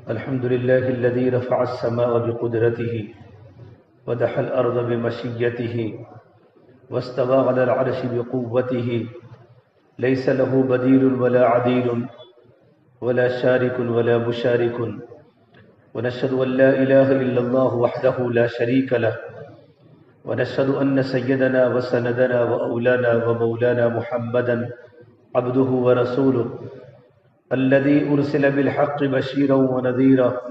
الحمد لله الذي رفع السماء بقدرته ودح الأرض بمشيته واستوى على العرش بقوته ليس له بديل ولا عديل ولا شارك ولا مشارك ونشهد أن لا إله إلا الله وحده لا شريك له ونشهد أن سيدنا وسندنا وأولانا ومولانا محمدا عبده ورسوله الذي أرسل بالحق بشيرا ونذيرا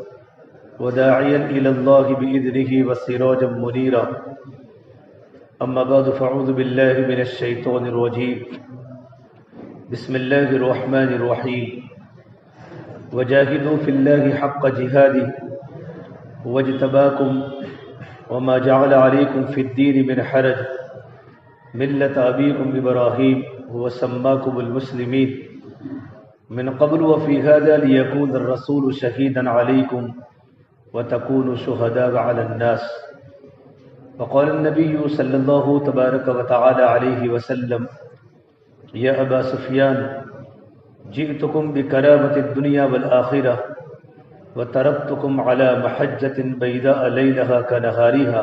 وداعيا إلى الله بإذنه وسراجا منيرا أما بعد فأعوذ بالله من الشيطان الرجيم بسم الله الرحمن الرحيم وجاهدوا في الله حق جهاده واجتباكم وما جعل عليكم في الدين من حرج ملة أبيكم إبراهيم هو سماكم المسلمين من قبل وفي هذا ليكون الرسول شهيدا عليكم وتكونوا شهداء على الناس وقال النبي صلى الله تبارك وتعالى عليه وسلم يا أبا سفيان جئتكم بكرامة الدنيا والآخرة وتركتكم على محجة بيداء ليلها كنهارها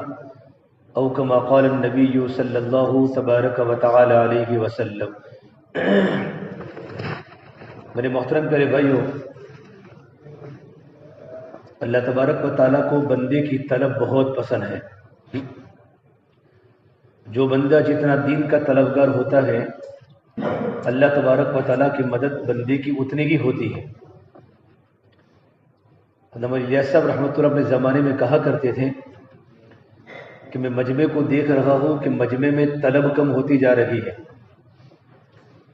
أو كما قال النبي صلى الله تبارك وتعالى عليه وسلم. میرے محترم پیارے بھائیو، اللہ تبارک و تعالیٰ کو بندے کی طلب بہت پسند ہے. جو بندہ جتنا دین کا طلبگار ہوتا ہے اللہ تبارک و تعالیٰ کی مدد بندے کی اتنی ہی ہوتی ہے. علامہ الیاس صاحب رحمۃ اللہ اپنے زمانے میں کہا کرتے تھے کہ میں مجمع کو دیکھ رہا ہوں کہ مجمع میں طلب کم ہوتی جا رہی ہے.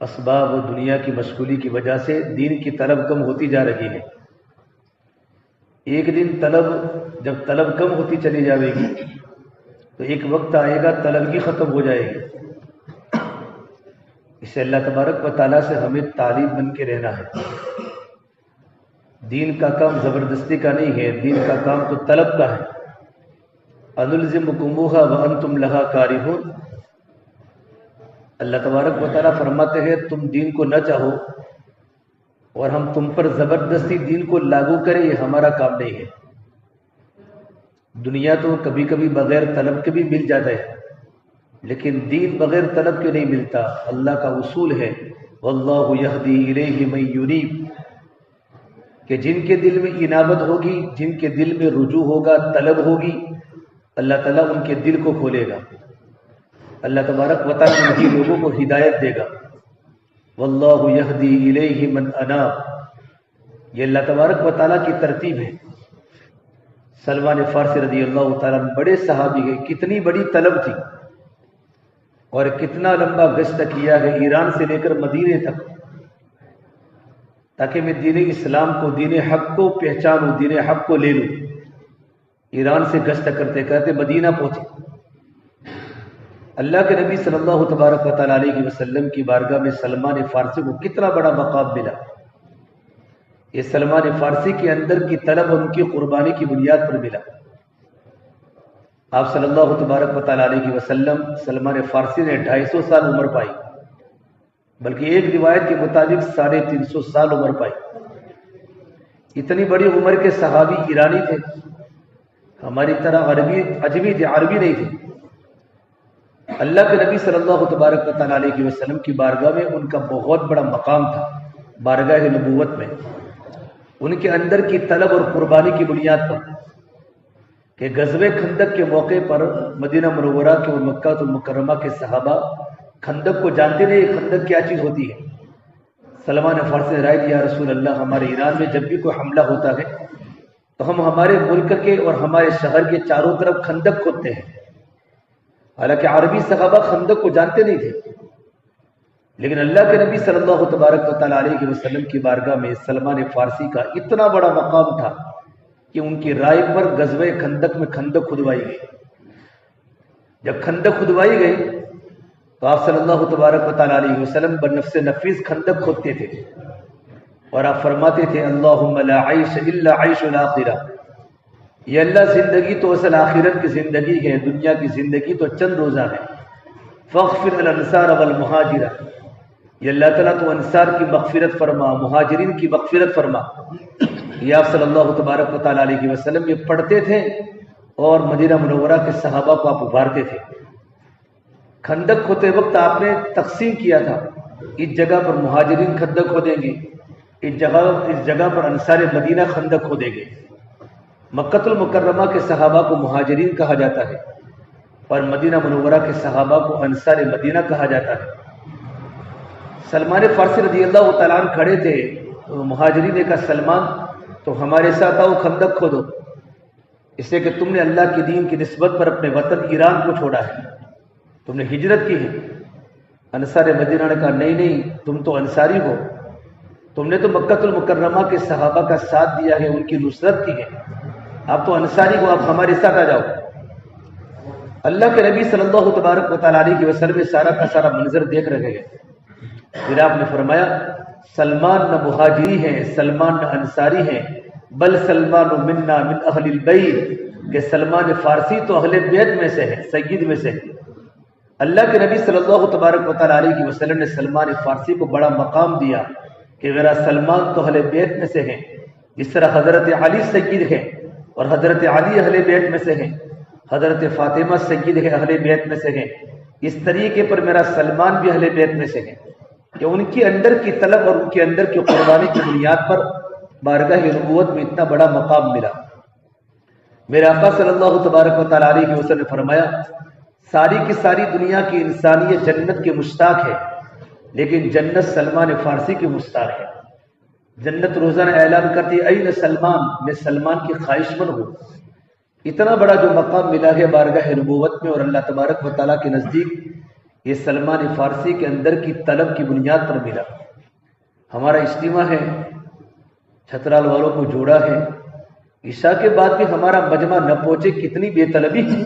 اسباب و دنیا کی مشغولی کی وجہ سے دین کی طلب کم ہوتی جا رہی ہے. ایک دن جب طلب کم ہوتی چلی جائے گی تو ایک وقت آئے گا طلب ہی ختم ہو جائے گی. اس سے اللہ تبارک و تعالیٰ سے ہمیں طالب بن کے رہنا ہے. دین کا کام زبردستی کا نہیں ہے، دین کا کام تو طلب کا ہے. انلزمکموہا وانتم لہا کارہون. اللہ تبارک و تعالیٰ فرماتے ہیں تم دین کو نہ چاہو اور ہم تم پر زبردستی دین کو لاگو کریں، یہ ہمارا کام نہیں ہے. دنیا تو کبھی کبھی بغیر طلب کے بھی مل جاتا ہے، لیکن دین بغیر طلب کے نہیں ملتا. اللہ کا اصول ہے واللہ یہدی الیہ من ینیب، کہ جن کے دل میں انابت ہوگی، جن کے دل میں رجوع ہوگا، طلب ہوگی، اللہ تعالیٰ ان کے دل کو کھولے گا. اللہ تبارک و تعالیٰ انہی لوگوں کو ہدایت دے گا. واللہ یہدی الیہ من اناب، یہ اللہ تبارک و تعالیٰ کی ترتیب ہے. سلمان فارسی رضی اللہ تعالیٰ بڑے صحابی ہیں، کتنی بڑی طلب تھی اور کتنا لمبا گشت کیا ہے ایران سے لے کر مدینے تک، تاکہ میں دین اسلام کو، دین حق کو پہچانوں، دین حق کو لے لوں. ایران سے گشت کرتے کرتے مدینہ پہنچے. اللہ کے نبی صلی اللہ تبارک و تعالیٰ علیہ وسلم کی بارگاہ میں سلمان فارسی کو کتنا بڑا مقام ملا. یہ سلمان فارسی کے اندر کی طلب ان کی قربانی کی بنیاد پر ملا. آپ صلی اللہ تبارک و تعالیٰ علیہ وسلم سلمان فارسی نے 250 سال عمر پائی، بلکہ ایک روایت کے مطابق 350 سال عمر پائی. اتنی بڑی عمر کے صحابی ایرانی تھے، ہماری طرح عجمی تھے، عربی نہیں تھے. اللہ کے نبی صلی اللہ تبارک و تعالیٰ علیہ وسلم کی بارگاہ میں ان کا بہت بڑا مقام تھا. بارگاہ نبوت میں ان کے اندر کی طلب اور قربانی کی بنیاد پر کہ غزوہ خندق کے موقع پر مدینہ منورہ کے اور مکہ المکرمہ کے صحابہ خندق کو جانتے نہیں، خندق کیا چیز ہوتی ہے. سلمان فارسی نے رائے دیا رسول اللہ ہمارے ایران میں جب بھی کوئی حملہ ہوتا ہے تو ہم ہمارے ملک کے اور ہمارے شہر کے چاروں طرف خندق کھودتے ہیں. حالانکہ عربی صحابہ خندق کو جانتے نہیں تھے، لیکن اللہ کے نبی صلی اللہ تبارک و تعالیٰ علیہ وسلم کی بارگاہ میں سلمان فارسی کا اتنا بڑا مقام تھا کہ ان کی رائے پر غزوہ خندق میں خندق کھدوائی گئی. جب خندق کھدوائی گئی تو آپ صلی اللہ تبارک و تعالیٰ علیہ وسلم بنفس نفیس خندق کھودتے تھے اور آپ فرماتے تھے اللہم لا عیش الا عیش الاخرہ، یہ اللہ زندگی تو اصل آخرت کی زندگی ہے، دنیا کی زندگی تو چند روزہ ہے. فاغفر الانصار والمہاجرہ، یہ اللہ تعالیٰ تو انصار کی مغفرت فرما، مہاجرین کی مغفرت فرما۔ یہ آپ صلی اللہ تبارک و تعالیٰ علیہ وسلم یہ پڑھتے تھے اور مدینہ منورہ کے صحابہ کو آپ ابھارتے تھے۔ خندق ہوتے وقت آپ نے تقسیم کیا تھا، اس جگہ پر مہاجرین خندق کھودیں گے، اس جگہ پر انصار مدینہ خندق کھودیں گے۔ مکۃ المکرمہ کے صحابہ کو مہاجرین کہا جاتا ہے اور مدینہ منورہ کے صحابہ کو انصار مدینہ کہا جاتا ہے۔ سلمان فارسی رضی اللہ تعالیٰ عنہ کھڑے تھے، مہاجرین نے کہا سلمان تو ہمارے ساتھ آؤ، خندق کھودو، اس لیے کہ تم نے اللہ کے دین کی نسبت پر اپنے وطن ایران کو چھوڑا ہے، تم نے ہجرت کی ہے۔ انصار مدینہ نے کہا نہیں نہیں، تم تو انصاری ہو، تم نے تو مکۃ المکرمہ کے صحابہ کا ساتھ دیا ہے، ان کی نصرت کی ہے، آپ تو انصاری ہو، آپ ہمارے ساتھ آ جاؤ۔ اللہ کے نبی صلی اللہ تبارک و تعالیٰ علیہ وسلم سارا کا سارا منظر دیکھ رہے ہیں۔ پھر آپ نے فرمایا سلمان نہ مہاجری ہیں، سلمان نہ انصاری ہیں، بل سلمان منا من اہل البیت، کہ سلمان فارسی تو اہل بیت میں سے ہے، سید میں سے ہے۔ اللہ کے نبی صلی اللہ تبارک و تعالیٰ علیہ وسلم نے سلمان فارسی کو بڑا مقام دیا کہ میرا سلمان تو اہل بیت میں سے ہے، جس طرح حضرت علی سید ہے اور حضرت علی اہل بیت میں سے ہے، حضرت فاطمہ سید ہے، اہل بیت میں سے ہے، اس طریقے پر میرا سلمان بھی اہل بیت میں سے ہے کہ ان کے اندر کی طلب اور ان کے اندر کی قربانی کی بنیاد پر بارگاہ نبوت میں اتنا بڑا مقام ملا۔ میرے آقا صلی اللہ تبارک و تعالیٰ علیہ وسلم نے فرمایا ساری کی ساری دنیا کی انسانیت جنت کے مشتاق ہے، لیکن جنت سلمان فارسی کی مشتاق ہے۔ جنت روزانہ اعلان کرتی ہے این سلمان، میں سلمان کی خواہش مند ہوں۔ اتنا بڑا جو مقام ملا ہے بارگاہ نبوت میں اور اللہ تبارک و تعالیٰ کے نزدیک، یہ سلمان فارسی کے اندر کی طلب کی بنیاد پر ملا۔ ہمارا اجتماع ہے، چھترال والوں کو جوڑا ہے، عشاء کے بعد بھی ہمارا مجمع نہ پہنچے، کتنی بے طلبی ہے۔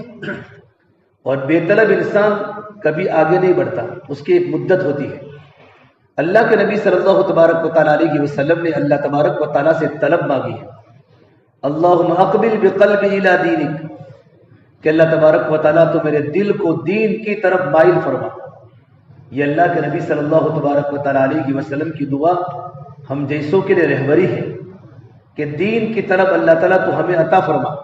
اور بے طلب انسان کبھی آگے نہیں بڑھتا، اس کی ایک مدت ہوتی ہے۔ اللہ کے نبی صلی اللہ تبارک و تعالیٰ علیہ وسلم نے اللہ تبارک و تعالیٰ سے طلب مانگی ہے، اللہم اقبل بقلبی الی دینک، کہ اللہ تبارک و تعالیٰ تو میرے دل کو دین کی طرف مائل فرما۔ یہ اللہ کے نبی صلی اللہ تبارک و تعالیٰ علیہ وسلم کی دعا ہم جیسوں کے لیے رہبری ہے کہ دین کی طرف اللہ تعالیٰ تو ہمیں عطا فرما۔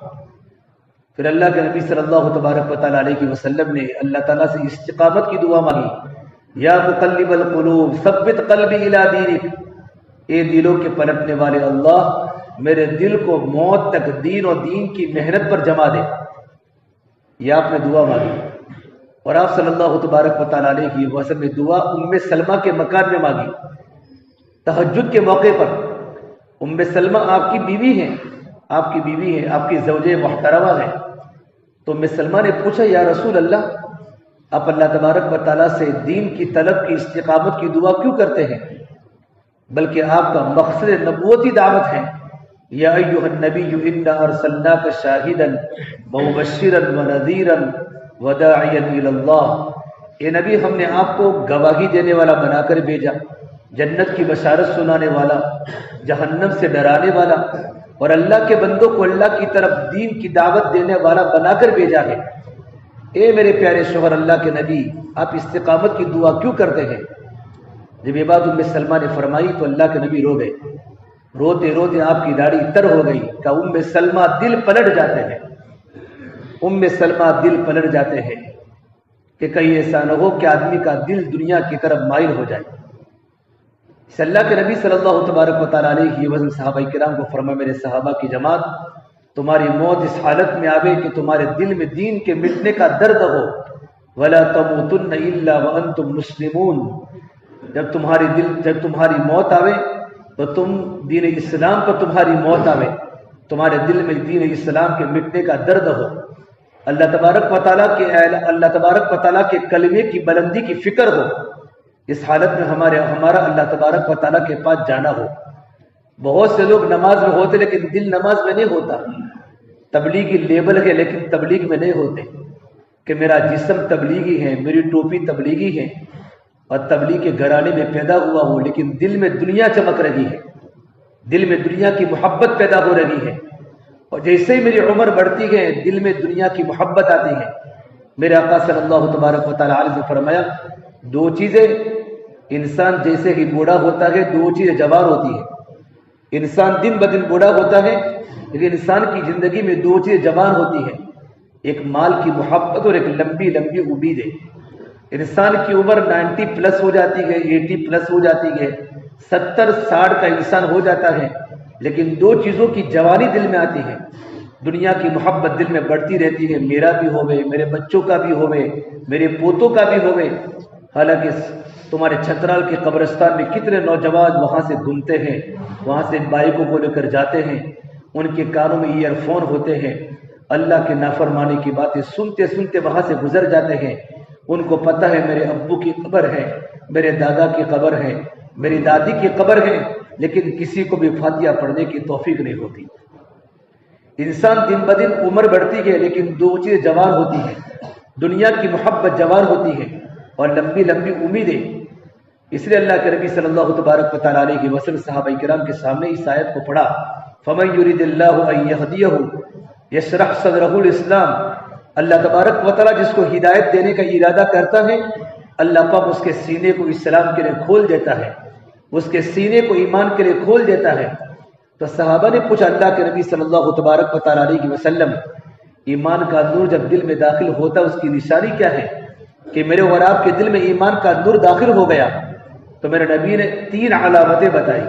پھر اللہ کے نبی صلی اللہ تبارک و تعالیٰ علیہ وسلم نے اللہ تعالیٰ سے استقامت کی دعا مانگی، یا مقلب القلوب ثبت قلبی الی دینک، اے دلوں کے پلٹنے والے اللہ میرے دل کو موت تک دین اور دین کی محنت پر جما دے۔ یہ آپ نے دعا مانگی، اور آپ صلی اللہ تبارک و تعالیٰ علیہ وسلم نے دعا ام سلمہ کے مکان میں مانگی، تہجد کے موقع پر۔ ام سلمہ آپ کی بیوی ہیں، آپ کی بیوی ہے، آپ کی زوجہ محترمہ ہے۔ تو ام سلمہ نے پوچھا یا رسول اللہ، آپ اللہ تبارک و تعالیٰ سے دین کی طلب کی استقامت کی دعا کیوں کرتے ہیں؟ بلکہ آپ کا مقصد نبوتی دعوت ہے، یا ایھا النبی انا ارسلناک شاہدا ومبشرا ونذیرا وداعیا الی اللہ، اے نبی ہم نے آپ کو گواہی دینے والا بنا کر بھیجا، جنت کی بشارت سنانے والا، جہنم سے ڈرانے والا، اور اللہ کے بندوں کو اللہ کی طرف دین کی دعوت دینے والا بنا کر بھیجا ہے۔ اے میرے پیارے شوہر اللہ کے نبی، آپ استقامت کی دعا کیوں کرتے ہیں؟ جب یہ بات ام سلمہ نے فرمائی تو اللہ کے نبی رو گئے، روتے روتے آپ کی داڑھی تر ہو گئی کہ ام سلمہ دل پلٹ جاتے ہیں، ام سلمہ دل پلٹ جاتے ہیں کہ کہیں ایسا نہ ہو کہ آدمی کا دل دنیا کی طرف مائل ہو جائے۔ اس اللہ کے نبی صلی اللہ تبارک و تعالیٰ علیہ وسلم صحابہ کرام کو فرمایا میرے صحابہ کی جماعت، تمہاری موت اس حالت میں آوے کہ تمہارے دل میں دین کے مٹنے کا درد ہو، وَلَا تَمُوتُنَّ إِلَّا وَأَنْتُمْ مُسْلِمُونَ، جب تمہاری موت آوے تو تم دین اسلام پر تمہاری موت آوے، تمہارے دل میں دین اسلام کے مٹنے کا درد ہو، اللہ تبارک و تعالیٰ کے کلمے کی بلندی کی فکر ہو، اس حالت میں ہمارا اللہ تبارک و تعالیٰ کے پاس جانا ہو۔ بہت سے لوگ نماز میں ہوتے لیکن دل نماز میں نہیں ہوتا، تبلیغی لیبل ہے لیکن تبلیغ میں نہیں ہوتے، کہ میرا جسم تبلیغی ہے، میری ٹوپی تبلیغی ہے اور تبلیغ کے گھرانے میں پیدا ہوا ہوں، لیکن دل میں دنیا چمک رہی ہے، دل میں دنیا کی محبت پیدا ہو رہی ہے، اور جیسے ہی میری عمر بڑھتی ہے دل میں دنیا کی محبت آتی ہے۔ میرے آقا صلی اللہ تبارک و تعالیٰ علیہ نے فرمایا دو چیزیں انسان جیسے ہی بوڑھا ہوتا ہے دو چیزیں جوان ہوتی ہے۔ انسان دن بدن بوڑھا ہوتا ہے لیکن انسان کی زندگی میں دو چیزیں جوان ہوتی ہیں، ایک مال کی محبت اور ایک لمبی لمبی امیدیں۔ انسان کی عمر 90 پلس ہو جاتی ہے، 80 پلس ہو جاتی ہے، 70-60 کا انسان ہو جاتا ہے، لیکن دو چیزوں کی جوانی دل میں آتی ہے، دنیا کی محبت دل میں بڑھتی رہتی ہے، میرا بھی ہوئے، میرے بچوں کا بھی ہوئے، میرے پوتوں کا بھی ہوئے۔ حالانکہ تمہارے چھترال کے قبرستان میں کتنے نوجوان وہاں سے گھومتے ہیں، وہاں سے بائکوں کو لے کر جاتے ہیں، ان کے کانوں میں ایئر فون ہوتے ہیں، اللہ کے نافرمانی کی باتیں سنتے سنتے وہاں سے گزر جاتے ہیں۔ ان کو پتہ ہے میرے ابو کی قبر ہے، میرے دادا کی قبر ہے، میری دادی کی قبر ہے، لیکن کسی کو بھی فاتحہ پڑھنے کی توفیق نہیں ہوتی۔ انسان دن بدن عمر بڑھتی ہے لیکن دو چیزیں جوان ہوتی ہیں، دنیا کی محبت جوان ہوتی ہے اور لمبی لمبی امیدیں۔ اس لیے اللہ کے نبی صلی اللہ تبارک و تعالیٰ علیہ وسلم صحابہ کرام کے سامنے اس آیت کو پڑھا، فَمَن يُرِدِ اللَّهُ أَن يَهْدِيَهُ يَشْرَحْ صَدْرَهُ الْإِسْلَامَ، اللہ تبارک و تعالیٰ جس کو ہدایت دینے کا ارادہ کرتا ہے، اللہ پاک اس کے سینے کو اسلام کے لیے کھول دیتا ہے، اس کے سینے کو ایمان کے لیے کھول دیتا ہے۔ تو صحابہ نے پوچھا اللہ کے نبی صلی اللہ تبارک و تعالیٰ علیہ وسلم، ایمان کا نور جب دل میں داخل ہوتا ہے اس کی نشانی کیا ہے کہ میرے اور آپ کے دل میں ایمان کا نور داخل ہو گیا؟ تو میرے نبی نے 3 علامتیں بتائی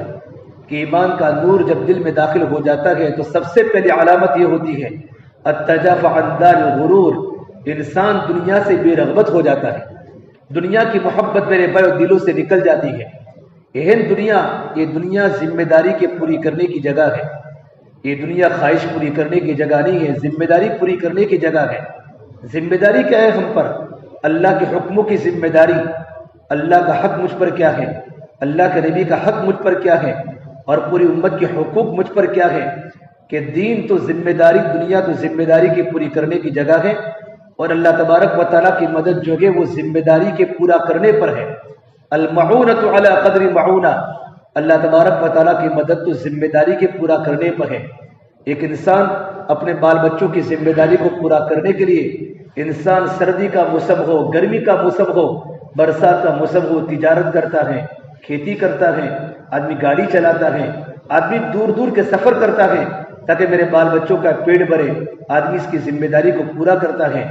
کہ ایمان کا نور جب دل میں داخل ہو جاتا ہے تو سب سے پہلی علامت یہ ہوتی ہے التجافی عن دار الغرور، انسان دنیا سے بے رغبت ہو جاتا ہے، دنیا کی محبت میرے دلوں سے نکل جاتی ہے۔ یہ دنیا ذمہ داری کے پوری کرنے کی جگہ ہے، یہ دنیا خواہش پوری کرنے کی جگہ نہیں ہے، ذمہ داری پوری کرنے کی جگہ ہے۔ ذمہ داری کیا ہے ہم پر؟ اللہ کے حکموں کی ذمہ داری، اللہ کا حق مجھ پر کیا ہے، اللہ کے نبی کا حق مجھ پر کیا ہے، اور پوری امت کے حقوق مجھ پر کیا ہے کہ دین تو ذمہ داری، دنیا تو ذمہ داری کی پوری کرنے کی جگہ ہے، اور اللہ تبارک و تعالیٰ کی مدد جو ہے وہ ذمہ داری کے پورا کرنے پر ہے۔ المعونۃ علی قدر معونہ، اللہ تبارک و تعالیٰ کی مدد تو ذمہ داری کے پورا کرنے پر ہے۔ ایک انسان اپنے بال بچوں کی ذمہ داری کو پورا کرنے کے لیے، انسان سردی کا موسم ہو، گرمی کا موسم ہو، برسات کا موسم ہو، تجارت کرتا ہے، کھیتی کرتا ہے، آدمی گاڑی چلاتا ہے، آدمی دور دور کے سفر کرتا ہے تاکہ میرے بال بچوں کا پیٹ بھرے، آدمی اس کی ذمہ داری کو پورا کرتا ہے۔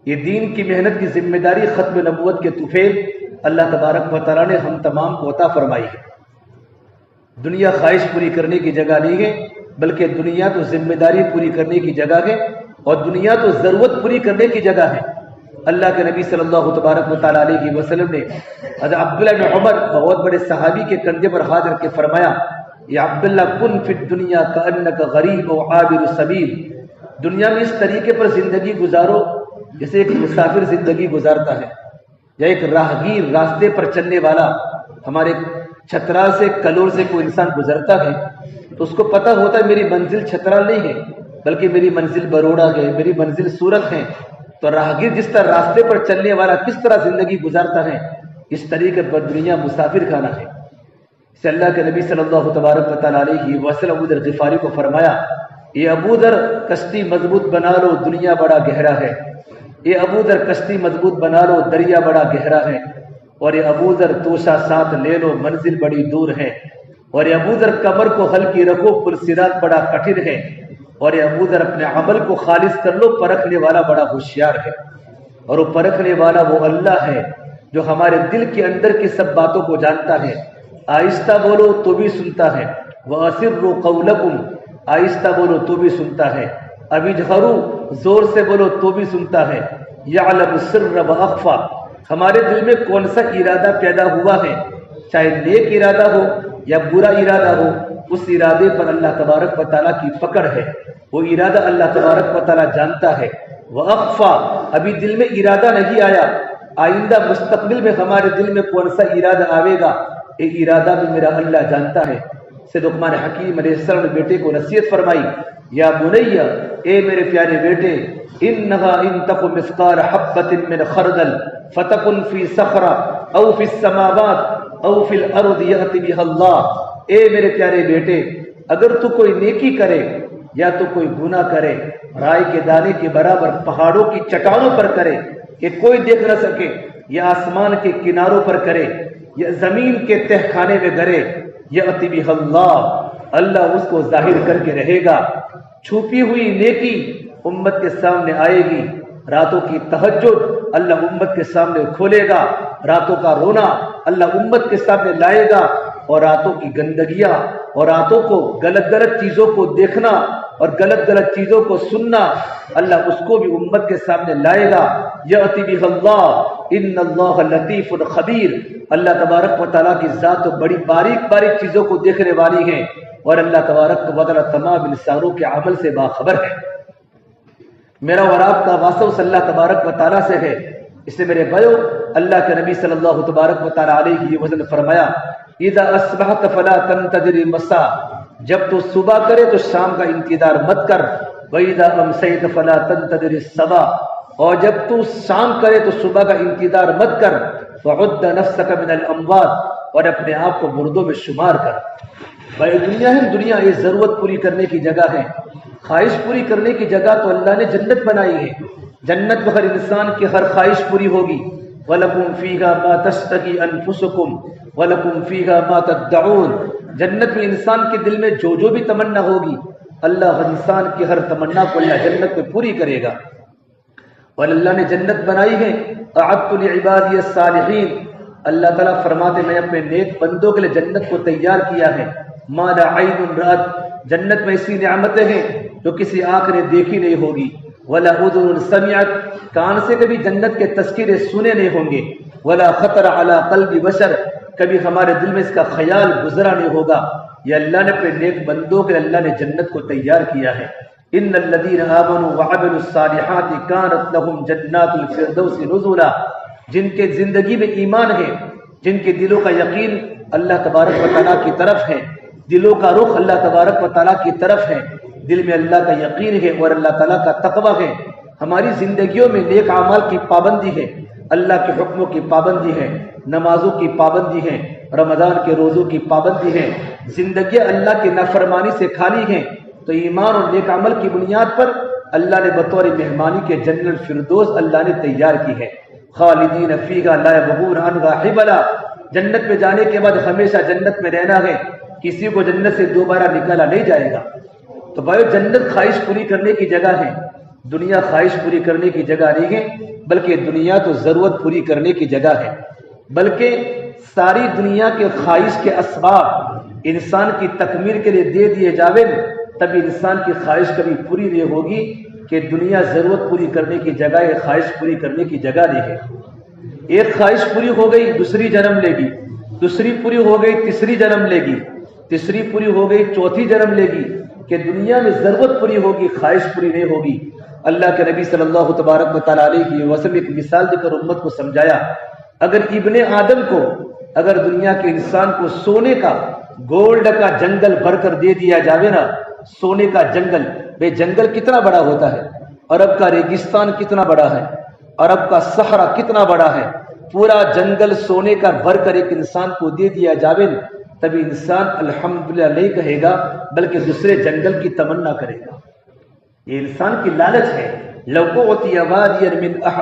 یہ دین کی محنت کی ذمہ داری ختم نبوت کے طفیل اللہ تبارک و تعالیٰ نے ہم تمام کو عطا فرمائی ہے۔ دنیا خواہش پوری کرنے کی جگہ نہیں ہے، بلکہ دنیا تو ذمہ داری پوری کرنے کی جگہ ہے، اور دنیا تو ضرورت پوری کرنے کی جگہ ہے۔ اللہ کے نبی صلی اللہ تبارک و تعالیٰ علیہ وسلم نے حضرت عبداللہ بن عمر بہت بڑے صحابی کے کندھے پر ہاتھ رکھ کے فرمایا، یا عبداللہ کن فی الدنیا کأنک غریب و عابر سبیل، دنیا میں اس طریقے پر زندگی گزارو جیسے ایک مسافر زندگی گزارتا ہے، یا ایک راہگیر راستے پر چلنے والا۔ ہمارے چھترال سے کلور سے کوئی انسان گزرتا ہے تو اس کو پتہ ہوتا ہے میری منزل چھترال نہیں ہے بلکہ میری منزل بروڑا ہے، میری منزل سورت ہے۔ تو راہگیر جس طرح راستے پر چلنے والا کس طرح زندگی گزارتا ہے، اس طریقے پر دنیا مسافر کھانا ہے۔ اس اللہ کے نبی صلی اللہ تبارک و تعالیٰ علیہ وسلم ابو ذر غفاری کو فرمایا، یہ ابو ذر کشتی مضبوط بنا لو، دنیا بڑا گہرا ہے۔ یہ ابو ذر کشتی مضبوط بنا لو، دریا بڑا گہرا ہے۔ اور یہ ابو ذر توشہ ساتھ لے لو، منزل بڑی دور ہے۔ اور یہ ابو ذر کمر کو ہلکی رکھو، پل صراط بڑا کٹھن ہے۔ اور یہ ابو ذر اپنے عمل کو خالص کر لو، پرکھنے والا بڑا ہوشیار ہے۔ اور وہ پرکھنے والا وہ اللہ ہے جو ہمارے دل کے اندر کی سب باتوں کو جانتا ہے۔ آہستہ بولو تو بھی سنتا ہے، وَأَسِرُّوا قَوْلَكُمْ، آہستہ بولو تو بھی سنتا ہے، اَوِجْهَرُوا، زور سے بولو تو بھی سنتا ہے، يَعْلَمُ السِّرَّ وَأَخْفَى، ہمارے دل میں کون سا ارادہ پیدا ہوا ہے، چاہے نیک ارادہ ہو یا برا ارادہ ہو، اس ارادے پر اللہ تبارک و تعالیٰ کی پکڑ ہے، وہ ارادہ اللہ تبارک و تعالیٰ جانتا ہے۔ وَأَخْفَى، ابھی دل میں ارادہ نہیں آیا، آئندہ مستقبل میں ہمارے دل میں کون سا ارادہ آئے گا، یہ ارادہ بھی میرا اللہ جانتا ہے۔ سید لقمان حکیم علیہ السلام نے بیٹے کو نصیحت فرمائی، یا بنیا، اے میرے پیارے بیٹے، انہا ان تک مثقال حبۃ من خردل فتکن فی صخرہ او فی السماوات او فی الارض یأتی بہا اللہ، اے میرے پیارے بیٹے، اگر تو کوئی نیکی کرے یا تو کوئی گناہ کرے، رائے کے دانے کے برابر پہاڑوں کی چٹانوں پر کرے کہ کوئی دیکھ نہ سکے، یا آسمان کے کناروں پر کرے، یا زمین کے تہ خانے میں گرے، یأتی بہ اللہ، اللہ اس کو ظاہر کر کے رہے گا۔ چھپی ہوئی نیکی امت کے سامنے آئے گی، راتوں کی تہجد اللہ امت کے سامنے کھولے گا، راتوں کا رونا اللہ امت کے سامنے لائے گا، اور راتوں کی گندگیاں اور راتوں کو غلط چیزوں کو دیکھنا اور غلط چیزوں کو سننا اللہ اس کو بھی امت کے سامنے لائے گا۔ یأتی بہ اللہ ان اللہ لطیف خبیر، اللہ تبارک و تعالیٰ کی ذات تو بڑی باریک چیزوں کو دیکھنے والی ہے، اور اللہ تبارک و تعالیٰ تمام انسانوں کے عمل سے باخبر ہے۔ میرا اور آپ کا واسطہ صلی اللہ تبارک و تعالیٰ سے ہے، اس لیے میرے بھائیو اللہ کے نبی صلی اللہ تبارک و تعالیٰ علیہ وسلم نے فرمایا اذا اصبحت فلا تنتظر المساء، جب تو صبح کرے تو شام کا انتظار مت کر، وَإِذَا أَمْسَيْتَ فَلَا تَنْتَظِرِ الصَّبَاحَ، اور جب تو شام کرے تو صبح کا انتظار مت کر، وَعُدَّ نَفْسَكَ مِنَ الْأَمْوَاتِ، اور اپنے آپ کو مردوں میں شمار کر۔ بھائی دنیا یہ ضرورت پوری کرنے کی جگہ ہے، خواہش پوری کرنے کی جگہ تو اللہ نے جنت بنائی ہے۔ جنت میں ہر انسان کی ہر خواہش پوری ہوگی۔ وَلَكُمْ فِيهَا مَا تَشْتَهِي أَنفُسُكُمْ وَلَكُمْ فِيهَا مَا تَدَّعُونَ، جنت میں انسان کے دل میں جو بھی تمنا ہوگی اللہ ہر انسان کی ہر تمنا کو اللہ جنت میں پوری کرے گا۔ اور اللہ نے جنت بنائی ہے اعدت لعبادی الصالحین، اللہ تعالیٰ فرماتے میں اپنے نیک بندوں کے لیے جنت کو تیار کیا ہے۔ ما لا عین رأت، جنت میں ایسی نعمتیں ہیں جو کسی آنکھ نے دیکھی نہیں ہوگی۔ ولا اذن سمعت، کان سے کبھی جنت کے تذکرے سنے نہیں ہوں گے۔ ولا خطر علی قلب بشر، کبھی ہمارے دل میں اس کا خیال گزرا نہیں ہوگا۔ یہ اللہ نے اپنے نیک بندوں کے اللہ نے جنت کو تیار کیا ہے۔ ان الذین آمنوا وعملوا الصالحات کانت لهم جنات الفردوس نزلا، جن کے زندگی میں ایمان ہے، جن کے دلوں کا یقین اللہ تبارک و تعالیٰ کی طرف ہے، دلوں کا رخ اللہ تبارک و تعالیٰ کی طرف ہے، دل میں اللہ کا یقین ہے اور اللہ تعالیٰ کا تقوی ہے، ہماری زندگیوں میں نیک اعمال کی پابندی ہے، اللہ کے حکموں کی پابندی ہے، نمازوں کی پابندی ہے، رمضان کے روزوں کی پابندی ہے، زندگی اللہ کی نافرمانی سے خالی ہے، تو ایمان اور نیک عمل کی بنیاد پر اللہ نے بطور مہمانی کے جنت الفردوس اللہ نے تیار کی ہے۔ خالدین فیہا لا یبغون عنہا حولا، جنت میں جانے کے بعد ہمیشہ جنت میں رہنا ہے، کسی کو جنت سے دوبارہ نکالا نہیں جائے گا۔ تو بھائی جنت خواہش پوری کرنے کی جگہ ہے، دنیا خواہش پوری کرنے کی جگہ نہیں ہے، بلکہ دنیا تو ضرورت پوری کرنے کی جگہ ہے۔ بلکہ ساری دنیا کے خواہش کے اسباب انسان کی تکمیل کے لیے دے دیے جاوے، تب انسان کی خواہش کبھی پوری نہیں ہوگی کہ دنیا ضرورت پوری کرنے کی جگہ ہے، خواہش پوری کرنے کی جگہ نہیں ہے۔ ایک خواہش پوری ہو گئی دوسری جنم لے گی، دوسری پوری ہو گئی تیسری جنم لے گی، تیسری پوری ہو گئی چوتھی جنم لے گی، کہ دنیا میں ضرورت پوری ہوگی خواہش پوری نہیں ہوگی۔ اللہ کے نبی صلی اللہ تبارک و تعالیٰ علیہ وسلم ایک مثال دے کر امت کو سمجھایا، اگر ابن آدم کو، اگر دنیا کے انسان کو سونے کا گولڈ کا جنگل بھر کر دے دیا جاوے نا، سونے کا جنگل، بے جنگل کتنا بڑا ہوتا ہے، عرب کا ریگستان کتنا بڑا ہے، عرب کا صحرا کتنا بڑا ہے، پورا جنگل سونے کا بھر کر ایک انسان کو دے دیا جاوے، تبھی انسان الحمدللہ نہیں کہے گا بلکہ دوسرے جنگل کی تمنا کرے گا۔ یہ انسان کی لالچ ہے۔ لو اعطی وادیا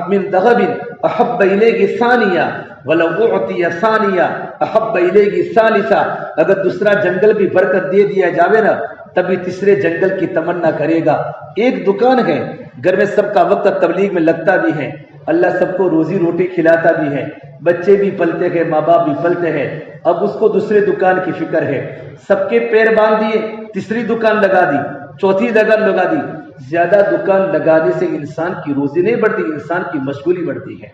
من ذهب احب الیہ ثانیہ ولو اعطی ثانیہ احب الیہ ثالثہ، اگر دوسرا جنگل بھی بھر کر دے دیا جاوے نا تبھی تیسرے جنگل کی تمنا کرے گا۔ ایک دکان ہے، گھر میں سب کا وقت تبلیغ میں لگتا بھی ہے، اللہ سب کو روزی روٹی کھلاتا بھی ہے، بچے بھی پلتے ہیں، ماں باپ بھی پلتے ہیں، اب اس کو دوسرے دکان کی فکر ہے، سب کے پیر باندھ دیے، تیسری دکان لگا دی، چوتھی دکان لگا دی۔ زیادہ دکان لگانے سے انسان کی روزی نہیں بڑھتی، انسان کی مشغولی بڑھتی ہے۔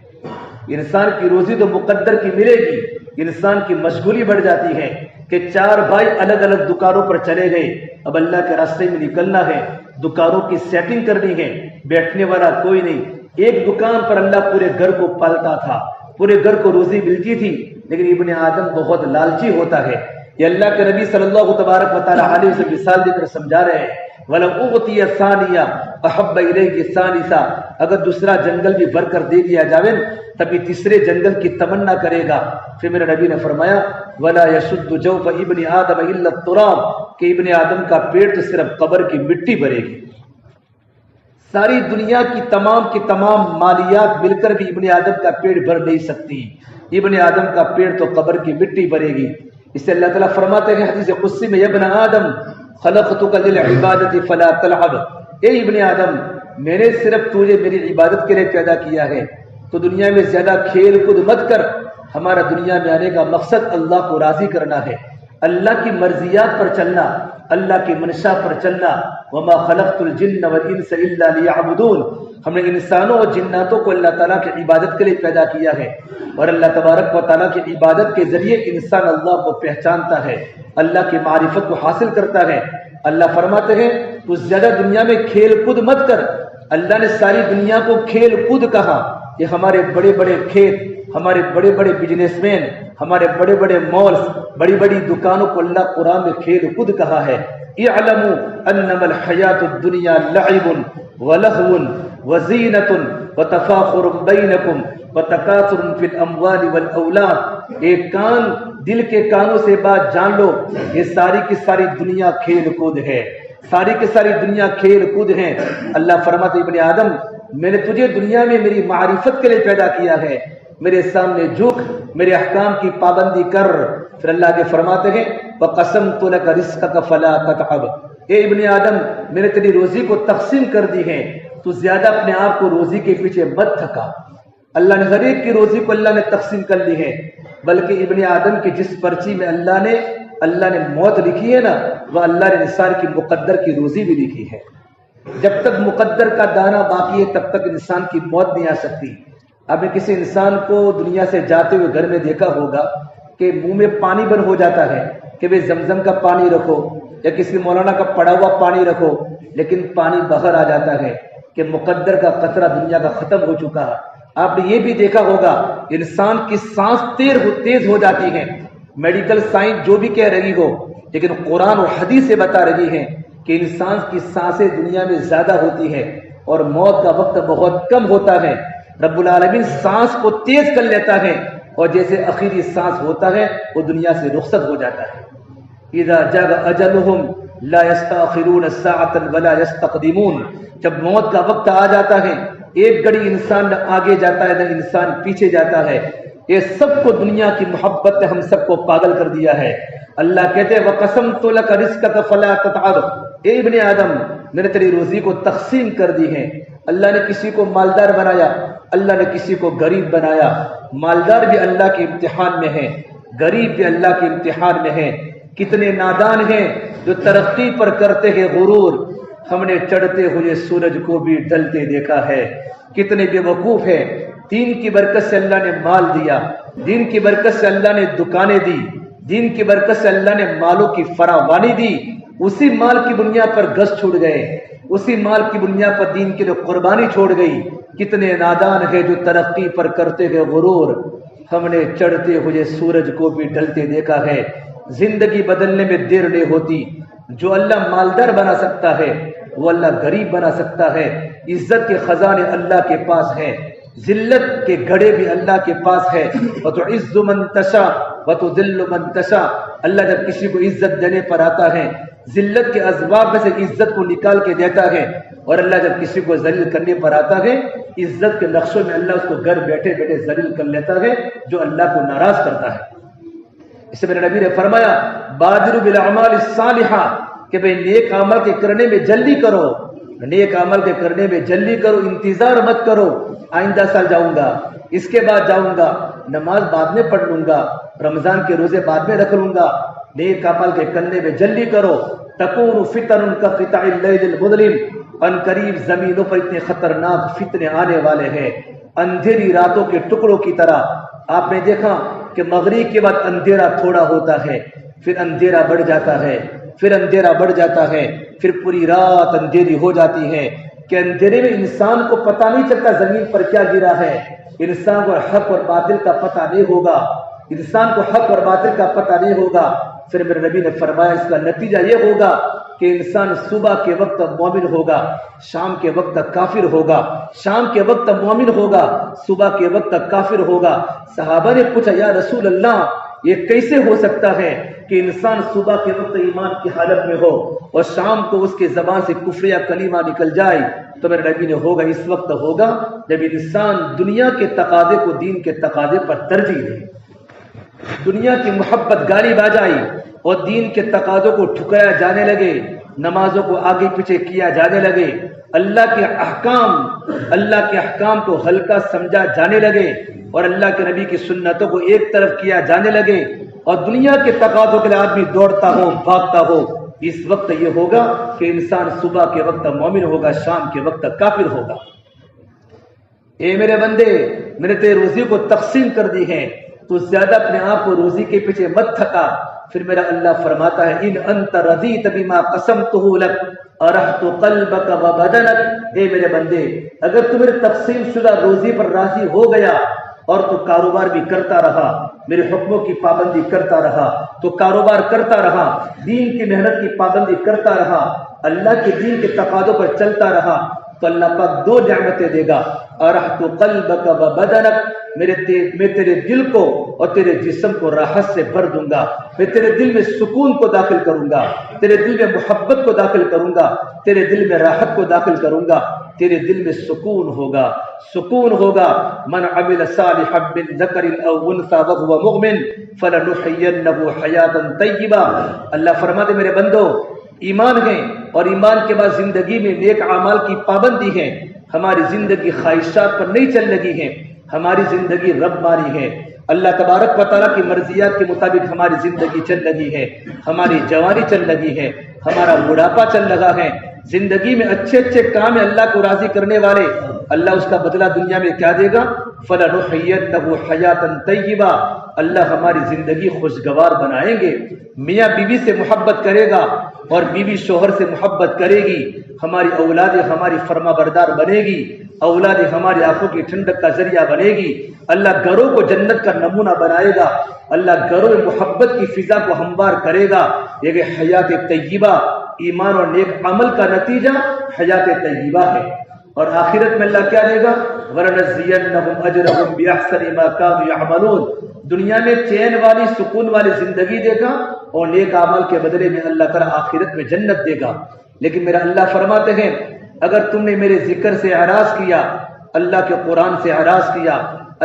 انسان کی روزی تو مقدر کی ملے گی، انسان کی مشغولی بڑھ جاتی ہے کہ چار بھائی الگ الگ دکانوں پر چلے گئے، اب اللہ کے راستے میں نکلنا ہے، دکانوں کی سیٹنگ کرنی ہے، بیٹھنے والا کوئی نہیں۔ ایک دکان پر اللہ پورے گھر کو پالتا تھا، پورے گھر کو روزی ملتی تھی، لیکن ابن آدم بہت لالچی ہوتا ہے۔ یہ اللہ کے نبی صلی اللہ تبارک و تعالیٰ علیہ سے مثال دے کر سمجھا رہے ہیں۔ وَلَوْ أُعْطِيَ ثَانِيَةً أَحَبَّ إِلَيْهِ ثَالِثًا، اگر دوسرا جنگل بھی بھر کر دے دیا جاوے تبھی تیسرے جنگل کی تمنا کرے گا۔ پھر میرے نبی نے فرمایا وَلَا يَشُدُّ جَوْفَ ابن آدم إِلَّا التُّرَابُ، کہ ابن آدم کا پیٹ تو صرف قبر کی مٹی بھرے گی۔ ساری دنیا کی تمام مالیات مل کر بھی ابن آدم کا پیٹ بھر نہیں سکتی. ابن آدم کا پیٹ تو قبر کی مٹی بھرے گی. اس سے اللہ تعالیٰ فرماتے ہیں حدیث قدسی میں، یا ابن آدم خلقتک للعبادۃ فلا تلعب. اے ابن آدم، میں نے صرف تجھے میری عبادت کے لیے پیدا کیا ہے، تو دنیا میں زیادہ کھیل کود مت کر. ہمارا دنیا میں آنے کا مقصد اللہ کو راضی کرنا ہے، اللہ کی مرضیات پر چلنا، اللہ کی منشا پر چلنا. وما خلقت الجن والانس الا لیعبدون. ہم نے انسانوں اور جناتوں کو اللہ تعالیٰ کی عبادت کے لیے پیدا کیا ہے، اور اللہ تبارک و تعالیٰ کی عبادت کے ذریعے انسان اللہ کو پہچانتا ہے، اللہ کی معرفت کو حاصل کرتا ہے. اللہ فرماتے ہیں تو زیادہ دنیا میں کھیل کود مت کر. اللہ نے ساری دنیا کو کھیل کود کہا. یہ ہمارے بڑے بڑے کھیت، ہمارے بڑے بڑے بزنس مین، ہمارے بڑے بڑے مالز، بڑی بڑی دکانوں کو اللہ قرآن میں کھیل کود کہا ہے. اعلموا انما الحیات الدنیا لعب ولہو وزینۃ وتفاخر بینکم وتکاثر فی الاموال والاولاد. ایک کان دل کے کانوں سے بات جان لو، یہ ساری کی ساری دنیا کھیل کود ہے، ساری کی ساری دنیا کھیل کود ہے. اللہ فرماتے ابن آدم، میں نے تجھے دنیا میں میری معرفت کے لیے پیدا کیا ہے، میرے سامنے جھک، میرے احکام کی پابندی کر. پھر اللہ کے فرماتے ہیں وَقَسَمْتُ لَكَ رِزْقَكَ فَلَا تَتْعَبْ. اے ابن آدم، میں نے تیری روزی کو تقسیم کر دی ہے، تو زیادہ اپنے آپ کو روزی کے پیچھے مت تھکا. اللہ نے ہر ایک کی روزی کو اللہ نے تقسیم کر لی ہے، بلکہ ابن آدم کی جس پرچی میں اللہ نے موت لکھی ہے نا، وہ اللہ نے انسان کی مقدر کی روزی بھی لکھی ہے. جب تک مقدر کا دانہ باقی ہے تب تک انسان کی موت نہیں آ سکتی. آپ نے کسی انسان کو دنیا سے جاتے ہوئے گھر میں دیکھا ہوگا کہ منہ میں پانی بند ہو جاتا ہے کہ بھئی زمزم کا پانی رکھو یا کسی مولانا کا پڑا ہوا پانی رکھو، لیکن پانی باہر آ جاتا ہے کہ مقدر کا قطرہ دنیا کا ختم ہو چکا ہے. آپ نے یہ بھی دیکھا ہوگا انسان کی سانس تیز ہو جاتی ہے. میڈیکل سائنس جو بھی کہہ رہی ہو، لیکن قرآن اور حدیث سے بتا رہی ہے کہ انسان کی سانسیں دنیا میں زیادہ ہوتی ہے اور موت کا وقت بہت کم ہوتا ہے. رب العالمین سانس کو تیز کر لیتا ہے، اور جیسے آخری سانس ہوتا ہے وہ دنیا سے رخصت ہو جاتا ہے. اذا جاء اجلهم لا يستأخرون ساعة ولا يستقدمون. جب موت کا وقت آ جاتا ہے، ایک گھڑی انسان نہ آگے جاتا ہے نہ انسان پیچھے جاتا ہے. یہ سب کو دنیا کی محبت نے ہم سب کو پاگل کر دیا ہے. اللہ کہتے ہیں وَقَسَمْتُ لَكَ رِزْقَكَ فَلَا تَتْعَبْ. اے ابن آدم، میں نے تیری روزی کو تقسیم کر دی ہے. اللہ نے کسی کو مالدار بنایا، اللہ نے کسی کو غریب بنایا. مالدار بھی اللہ کے امتحان میں ہے، غریب بھی اللہ کے امتحان میں ہے. کتنے نادان ہیں جو ترقی پر کرتے ہیں غرور. ہم نے چڑھتے ہوئے سورج کو بھی ڈھلتے دیکھا ہے. کتنے بے وقوف ہیں. دین کی برکت سے اللہ نے مال دیا، دین کی برکت سے اللہ نے دکانیں دی، دین کی برکت سے اللہ نے مالوں کی فراوانی دی. اسی مال کی بنیاد پر گز چھوڑ گئے، اسی مال کی بنیاد پر دین کے لیے قربانی چھوڑ گئی. کتنے نادان ہیں جو ترقی پر کرتے ہیں غرور. ہم نے چڑھتے ہوئے سورج کو بھی ڈھلتے دیکھا ہے. زندگی بدلنے میں دیر نہیں ہوتی. جو اللہ مالدار بنا سکتا ہے وہ اللہ غریب بنا سکتا ہے. عزت کے خزانے اللہ کے پاس ہیں، ذلت کے گھڑے بھی اللہ کے پاس ہے. وَتُعِزُّ مَن تَشَاءُ وَتُذِلُّ مَن تَشَاءُ. اللہ جب کسی کو عزت دینے پر آتا ہے، ذلت کے اسباب میں سے عزت کو نکال کے دیتا ہے، اور اللہ جب کسی کو ذلیل کرنے پر آتا ہے، عزت کے نقشوں میں اللہ اس کو گھر بیٹھے بیٹھے ذلیل کر لیتا ہے جو اللہ کو ناراض کرتا ہے. اس سے میرے نبی نے فرمایا بادروا بالاعمال الصالحہ، کہ بھئی نیک عمل کے کرنے میں جلدی کرو، نیک عمل کے کرنے میں جلدی کرو، انتظار مت کرو آئندہ سال جاؤں گا، اس کے بعد جاؤں گا، نماز بعد میں پڑھ لوں گا، رمضان کے روزے بعد میں رکھ لوں گا. نیک عمل کے کرنے میں جلدی کرو. تکون فتن کقطع اللیل المظلم. ان قریب زمینوں پر اتنے خطرناک فتنے آنے والے ہیں اندھیری راتوں کے ٹکڑوں کی طرح. آپ نے دیکھا کہ مغرب کے بعد اندھیرا تھوڑا ہوتا ہے، پھر اندھیرا بڑھ جاتا ہے، پھر اندھیرا بڑھ جاتا ہے، پھر پوری رات اندھیری ہو جاتی ہے کہ اندھیرے میں انسان کو پتہ نہیں چلتا زمین پر کیا گرا ہے. انسان کو حق اور باطل کا پتہ نہیں ہوگا، انسان کو حق اور باطل کا پتہ نہیں ہوگا. پھر میرے نبی نے فرمایا اس کا نتیجہ یہ ہوگا کہ انسان صبح کے وقت مومن ہوگا، شام کے وقت کافر ہوگا، شام کے وقت مومن ہوگا، صبح کے وقت کافر ہوگا. صحابہ نے پوچھا یا رسول اللہ یہ کیسے ہو سکتا ہے؟ کہ انسان صبح کے وقت ایمان کی حالت میں ہو اور شام کو اس کے زبان سے کفر یا کلمہ نکل جائے، تو میرے نبی نے ہوگا اس وقت ہوگا جب انسان دنیا کے تقاضے کو دین کے تقاضے پر ترجیح دے، دنیا کی محبت غالب آ جائے اور دین کے تقاضوں کو ٹھکرایا جانے لگے، نمازوں کو آگے پیچھے کیا جانے لگے، اللہ کے احکام کو ہلکا سمجھا جانے لگے اور اللہ کے نبی کی سنتوں کو ایک طرف کیا جانے لگے اور دنیا کے تقاضوں کے لیے آدمی دوڑتا ہو بھاگتا ہو، اس وقت یہ ہوگا کہ انسان صبح کے وقت مومن ہوگا، شام کے وقت کافر ہوگا۔ اے میرے بندے، میں نے تیری روزی کو تقسیم کر دی ہے، تو زیادہ اپنے آپ کو روزی کے پیچھے مت تھکا۔ پھر میرا اللہ فرماتا ہے ان انت رضیت بما قسمتہ لک ارحت قلبک وبدنک، اے میرے بندے اگر تو میرے تقسیم شدہ روزی پر راضی ہو گیا اور تو کاروبار بھی کرتا رہا، میرے حکموں کی پابندی کرتا رہا، تو کاروبار کرتا رہا، دین کی محنت کی پابندی کرتا رہا، اللہ کے دین کے تقاضوں پر چلتا رہا، تو اللہ پاک دو نعمتیں دے گا، ارحت قلبک وبدنک، میں تیرے دل کو اور تیرے جسم کو راحت سے بھر دوں گا، میں تیرے دل میں سکون کو داخل کروں گا، تیرے دل میں محبت کو داخل کروں گا، تیرے دل میں راحت کو داخل کروں گا، تیرے دل میں سکون ہوگا۔ من عمل صالحا من ذکر او انثى وهو مؤمن فلنحيينه حیاتا طیبہ، اللہ فرماتے میرے بندو ایمان ہے اور ایمان کے بعد زندگی میں نیک اعمال کی پابندی ہے، ہماری زندگی خواہشات پر نہیں چل لگی ہے، ہماری زندگی رب ماری ہے، اللہ تبارک و تعالیٰ کی مرضیات کے مطابق ہماری زندگی چل لگی ہے، ہماری جوانی چل لگی ہے، ہمارا بڑھاپا چل لگا ہے، زندگی میں اچھے اچھے کام اللہ کو راضی کرنے والے، اللہ اس کا بدلہ دنیا میں کیا دے گا؟ فَلَنُحْيِيَنَّهُ حَيَاتًا طَيِّبًا، اللہ ہماری زندگی خوشگوار بنائیں گے، میاں بیوی سے محبت کرے گا اور بیوی شوہر سے محبت کرے گی، ہماری اولاد ہماری فرما بردار بنے گی، اولاد ہماری آنکھوں کی ٹھنڈک کا ذریعہ بنے گی، اللہ گھروں کو جنت کا نمونہ بنائے گا، اللہ گھروں میں محبت کی فضا کو ہموار کرے گا، یہ حیات طیبہ ایمان اور نیک عمل کا نتیجہ حیات طیبہ ہے۔ اور آخرت میں اللہ کیا دے گا؟ وَلَنَجْزِيَنَّهُمْ أَجْرَهُمْ بِأَحْسَنِ مَا كَانُوا يَعْمَلُونَ، دنیا میں چین والی سکون والی زندگی دے گا اور نیک اعمال کے بدلے میں اللہ تعالیٰ آخرت میں جنت دے گا۔ لیکن میرا اللہ فرماتے ہیں اگر تم نے میرے ذکر سے اعراض کیا، اللہ کے قرآن سے اعراض کیا،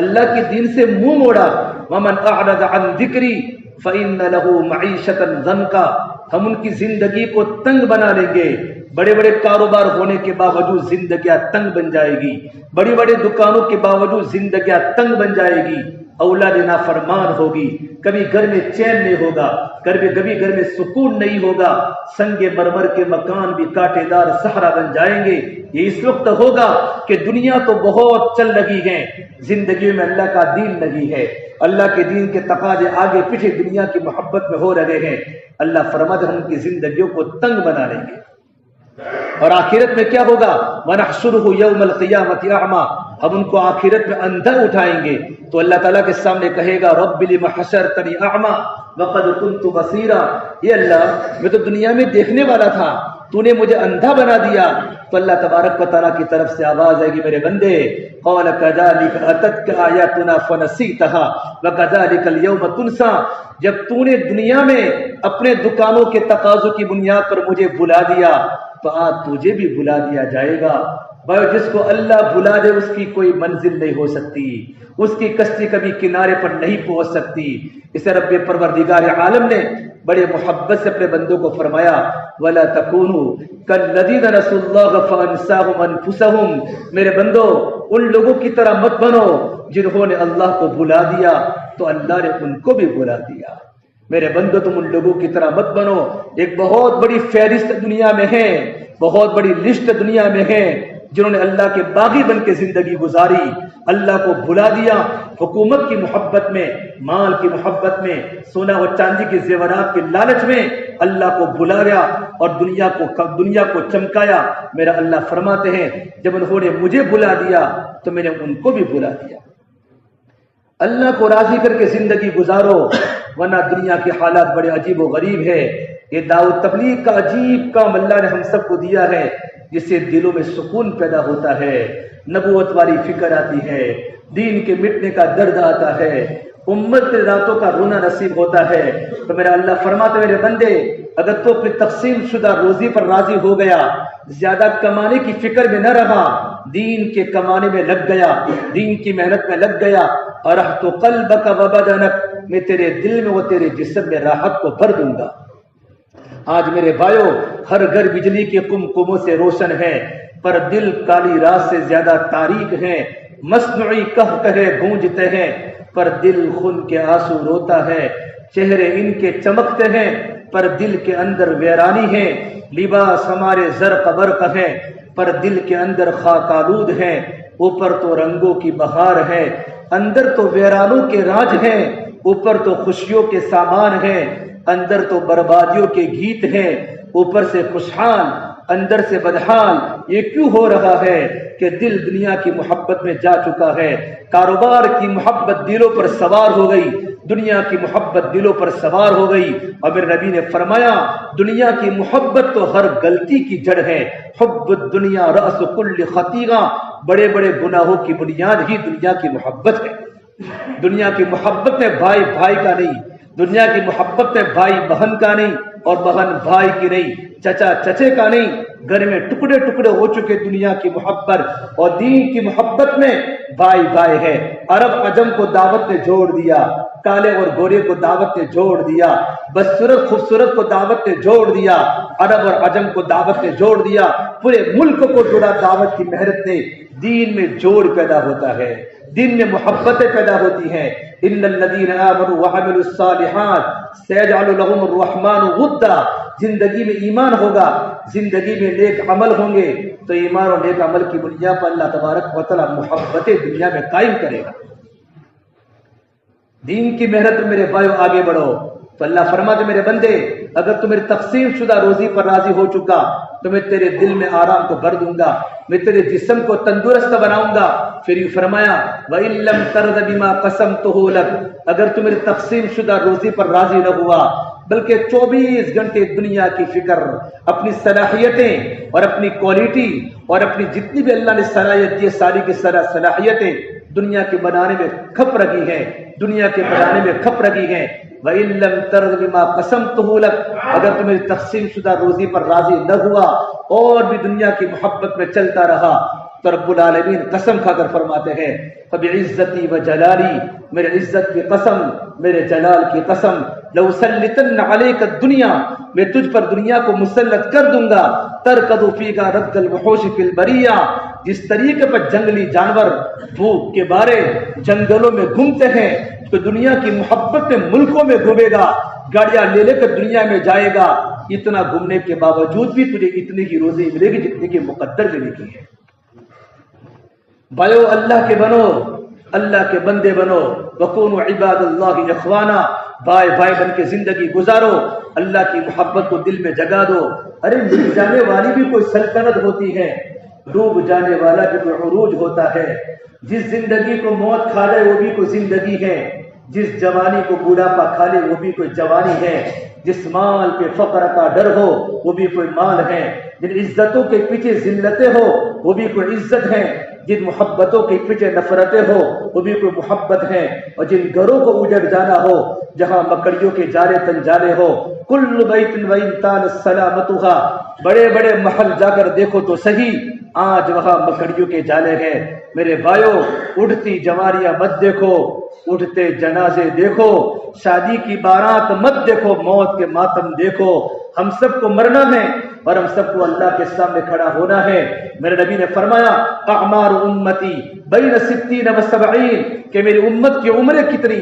اللہ کے دین سے منہ موڑا، وَمَنْ أَعْرَضَ عَنْ ذِكْرِي فَإِنَّ لَهُ مَعِيشَةً ضَنْكًا، ہم ان کی زندگی کو تنگ بنا لیں گے، بڑے بڑے کاروبار ہونے کے باوجود زندگیاں تنگ بن جائے گی، بڑی بڑی دکانوں کے باوجود زندگیاں تنگ بن جائے گی، اولاد نافرمان ہوگی، کبھی گھر میں چین نہیں ہوگا، کبھی گھر میں سکون نہیں ہوگا، سنگ مرمر کے مکان بھی کانٹے دار صحرا بن جائیں گے۔ یہ اس وقت ہوگا کہ دنیا تو بہت چل لگی ہے، زندگی میں اللہ کا دین لگی ہے، اللہ کے دین کے تقاضے آگے پیچھے دنیا کی محبت میں ہو رہے ہیں، اللہ فرماتے ہم ان کی زندگیوں کو تنگ بنا لیں گے۔ اور آخرت میں کیا ہوگا؟ وَنَحْشُرُهُ يَوْمَ الْقِيَامَةِ أَعْمَى، ہم ان کو آخرت میں اندھا اٹھائیں گے، تو اللہ تعالیٰ کے سامنے کہے گا رب لِمَ حَشَرْتَنِي أَعْمَى وَقَدْ كُنْتُ بَصِيرًا، یہ اللہ میں تو دنیا میں دیکھنے والا تھا، تو نے مجھے اندھا بنا دیا۔ تو اللہ تبارک و تعالیٰ کی طرف سے آواز آئے گی میرے بندے قَالَ كَذَلِكَ أَتَتْكَ آيَاتُنَا فَنَسِيتَهَا وَكَذَلِكَ الْيَوْمَ تُنْسَى، جب تو نے دنیا میں اپنے دکانوں کے تقاضوں کی بنیاد پر مجھے بلا دیا تو آج تجھے بھی بلا دیا جائے گا۔ بھائی جس کو اللہ بلا دے اس کی کوئی منزل نہیں ہو سکتی، اس کی کشتی کبھی کنارے پر نہیں پہنچ سکتی۔ اسے رب پروردگار عالم نے بڑے محبت سے اپنے بندوں کو فرمایا وَلَا تَكُونُوا كَالَّذِينَ نَسُوا اللَّهَ فَأَنسَاهُمْ أَنفُسَهُمْ، میرے بندو ان لوگوں کی طرح مت بنو جنہوں نے اللہ کو بلا دیا تو اللہ نے ان کو بھی بلا دیا۔ میرے بندو تم ان لوگوں کی طرح مت بنو، ایک بہت بڑی فہرست دنیا میں ہے، بہت بڑی لسٹ دنیا میں ہے جنہوں نے اللہ کے باغی بن کے زندگی گزاری، اللہ کو بھلا دیا، حکومت کی محبت میں، مال کی محبت میں، سونا و چاندی کے زیورات کے لالچ میں اللہ کو بھلا گیا اور دنیا کو چمکایا۔ میرا اللہ فرماتے ہیں جب انہوں نے مجھے بلا دیا تو میں نے ان کو بھی بلا دیا۔ اللہ کو راضی کر کے زندگی گزارو، ورنہ دنیا کے حالات بڑے عجیب و غریب ہے۔ یہ دعوت تبلیغ کا عجیب کام اللہ نے ہم سب کو دیا ہے، جس سے دلوں میں سکون پیدا ہوتا ہے، نبوت والی فکر آتی ہے، دین کے مٹنے کا درد آتا ہے، امت کی راتوں کا رونا نصیب ہوتا ہے۔ تو میرا اللہ فرماتے میرے بندے اگر تو اپنی تقسیم شدہ روزی پر راضی ہو گیا، زیادہ کمانے کی فکر میں نہ رہا، دین کے کمانے میں لگ گیا، دین کی محنت میں لگ گیا، ارحت قلبک و بدنک، میں تیرے دل میں و تیرے جسم میں راحت کو بھر دوں گا۔ آج میرے بھائیو ہر گھر بجلی کے قمقموں سے روشن ہے، پر دل کالی رات سے زیادہ تاریک ہیں، مصنوعی قہقہے گونجتے ہیں، پر دل خون کے آنسو روتا ہے، چہرے ان کے چمکتے ہیں پر دل کے اندر ویرانی ہے، لباس ہمارے زرق برق ہیں پر دل کے اندر خاک آلود ہیں، اوپر تو رنگوں کی بہار ہے اندر تو ویرانوں کے راج ہیں، اوپر تو خوشیوں کے سامان ہیں اندر تو بربادیوں کے گیت ہیں، اوپر سے خوشحال اندر سے بدحال۔ یہ کیوں ہو رہا ہے کہ دل دنیا کی محبت میں جا چکا ہے، کاروبار کی محبت دلوں پر سوار ہو گئی، دنیا کی محبت دلوں پر سوار ہو گئی، اور میرے نبی نے فرمایا دنیا کی محبت تو ہر غلطی کی جڑ ہے، حب الدنیا رأس کل خطیئہ، بڑے بڑے گناہوں کی بنیاد ہی دنیا کی محبت ہے۔ دنیا کی محبت میں بھائی بھائی کا نہیں، دنیا کی محبت میں بھائی بہن کا نہیں، اور بہن بھائی کی نہیں، چچا چچے کا نہیں، گھر میں ٹکڑے ٹکڑے ہو چکے دنیا کی محبت، اور دین کی محبت میں بھائی بھائی ہے۔ عرب عجم کو دعوت نے جوڑ دیا، کالے اور گورے کو دعوت نے جوڑ دیا، بدصورت خوبصورت کو دعوت نے جوڑ دیا، عرب اور عجم کو دعوت نے جوڑ دیا، پورے ملک کو جوڑا دعوت کی محنت نے۔ دین میں جوڑ پیدا ہوتا ہے، دین میں محبتیں پیدا ہوتی ہیں۔ ان الذین آمنوا وعملوا الصالحات سیجعل لهم الرحمن ودا، زندگی میں ایمان ہوگا، زندگی میں نیک عمل ہوں گے، تو ایمان اور نیک عمل کی بنیاد پر اللہ تبارک و تعالی محبتیں دنیا میں قائم کرے گا۔ دین کی محنت میں میرے بھائیو آگے بڑھو، تو اللہ فرماتے میرے بندے اگر تم میری تقسیم شدہ روزی پر راضی ہو چکا تو میں تیرے دل میں آرام کو بھر دوں گا، میں تیرے جسم کو تندرست بناؤں گا۔ پھر یہ فرمایا وَإِن لَّمْ تَرْضَ بِمَا قَسَمْتُهُ لَكَ، اگر تم میری تقسیم شدہ روزی پر راضی نہ ہوا بلکہ 24 گھنٹے دنیا کی فکر، اپنی صلاحیتیں اور اپنی کوالٹی اور اپنی جتنی بھی اللہ نے صلاحیت دی ساری کی صلاحیتیں دنیا کے بنانے میں کھپ رکھی ہیں، دنیا کے بنانے میں کھپ رکھی ہیں۔ وَإِن لَّمْ تَرْضَ بِمَا قَسَمْتُهُ لَكَ، اگر تم میری تقسیم شدہ روزی پر راضی نہ ہوا اور بھی دنیا کی محبت میں چلتا رہا تو رب العالمین قسم کھا کر فرماتے ہیں فَبِعِزَّتِي وَجَلَالِي، میرے عزت کی قسم، میرے جلال کی قسم، لَأُسَلِّطَنَّ عَلَيْكَ الدُّنْيَا، میں تجھ پر دنیا کو مسلط کر دوں گا، تَرْكَضُ فِيكَ رَدَّ الْوُحُوشِ فِي الْبَرِيَّةِ، جس طریقے پر جنگلی جانور بھوک کے بارے جنگلوں میں گھومتے ہیں تو دنیا کی محبت میں ملکوں میں گھومے گا، گاڑیاں لے لے کر دنیا میں جائے گا، اتنا گھومنے کے باوجود بھی تجھے اتنی کی روزی ملے گی جتنی کی مقدر میں لکھی ہے۔ بھائیو اللہ کے بنو، اللہ کے بندے بنو، وَكُونُوا عِبَادَ اللَّهِ اخوانا، بھائی بھائی بن کے زندگی گزارو، اللہ کی محبت کو دل میں جگا دو۔ ارے مل جانے والی بھی کوئی سلطنت ہوتی ہے، ڈوب جانے والا بھی کوئی عروج ہوتا ہے، جس زندگی کو موت کھا لے وہ بھی کوئی زندگی ہے، جس جوانی کو بوڑھاپا کھا لے وہ بھی کوئی جوانی ہے، جس مال پہ فقر کا ڈر ہو وہ بھی کوئی مال ہے، جن عزتوں کے پیچھے ذلتیں ہو وہ بھی کوئی عزت ہے، جن محبتوں کے پیچھے نفرتیں ہو وہ بھی کوئی محبت ہے، اور جن گھروں کو اجڑ جانا ہو جہاں مکڑیوں کے جالے تن جالے ہو، کل بیت وإن طالت سلامتها، بڑے بڑے محل جا کر دیکھو تو صحیح آج وہاں مکڑیوں کے جالے ہیں۔ میرے بھائیو اٹھتی جواریاں مت دیکھو، اٹھتے جنازے دیکھو، شادی کی بارات مت دیکھو، موت کے ماتم دیکھو۔ ہم سب کو مرنا ہے اور ہم سب کو اللہ کے سامنے کھڑا ہونا ہے۔ میرے نبی نے فرمایا اعمار امتی بین 60 و 70، کہ میری امت کی عمریں کتنی،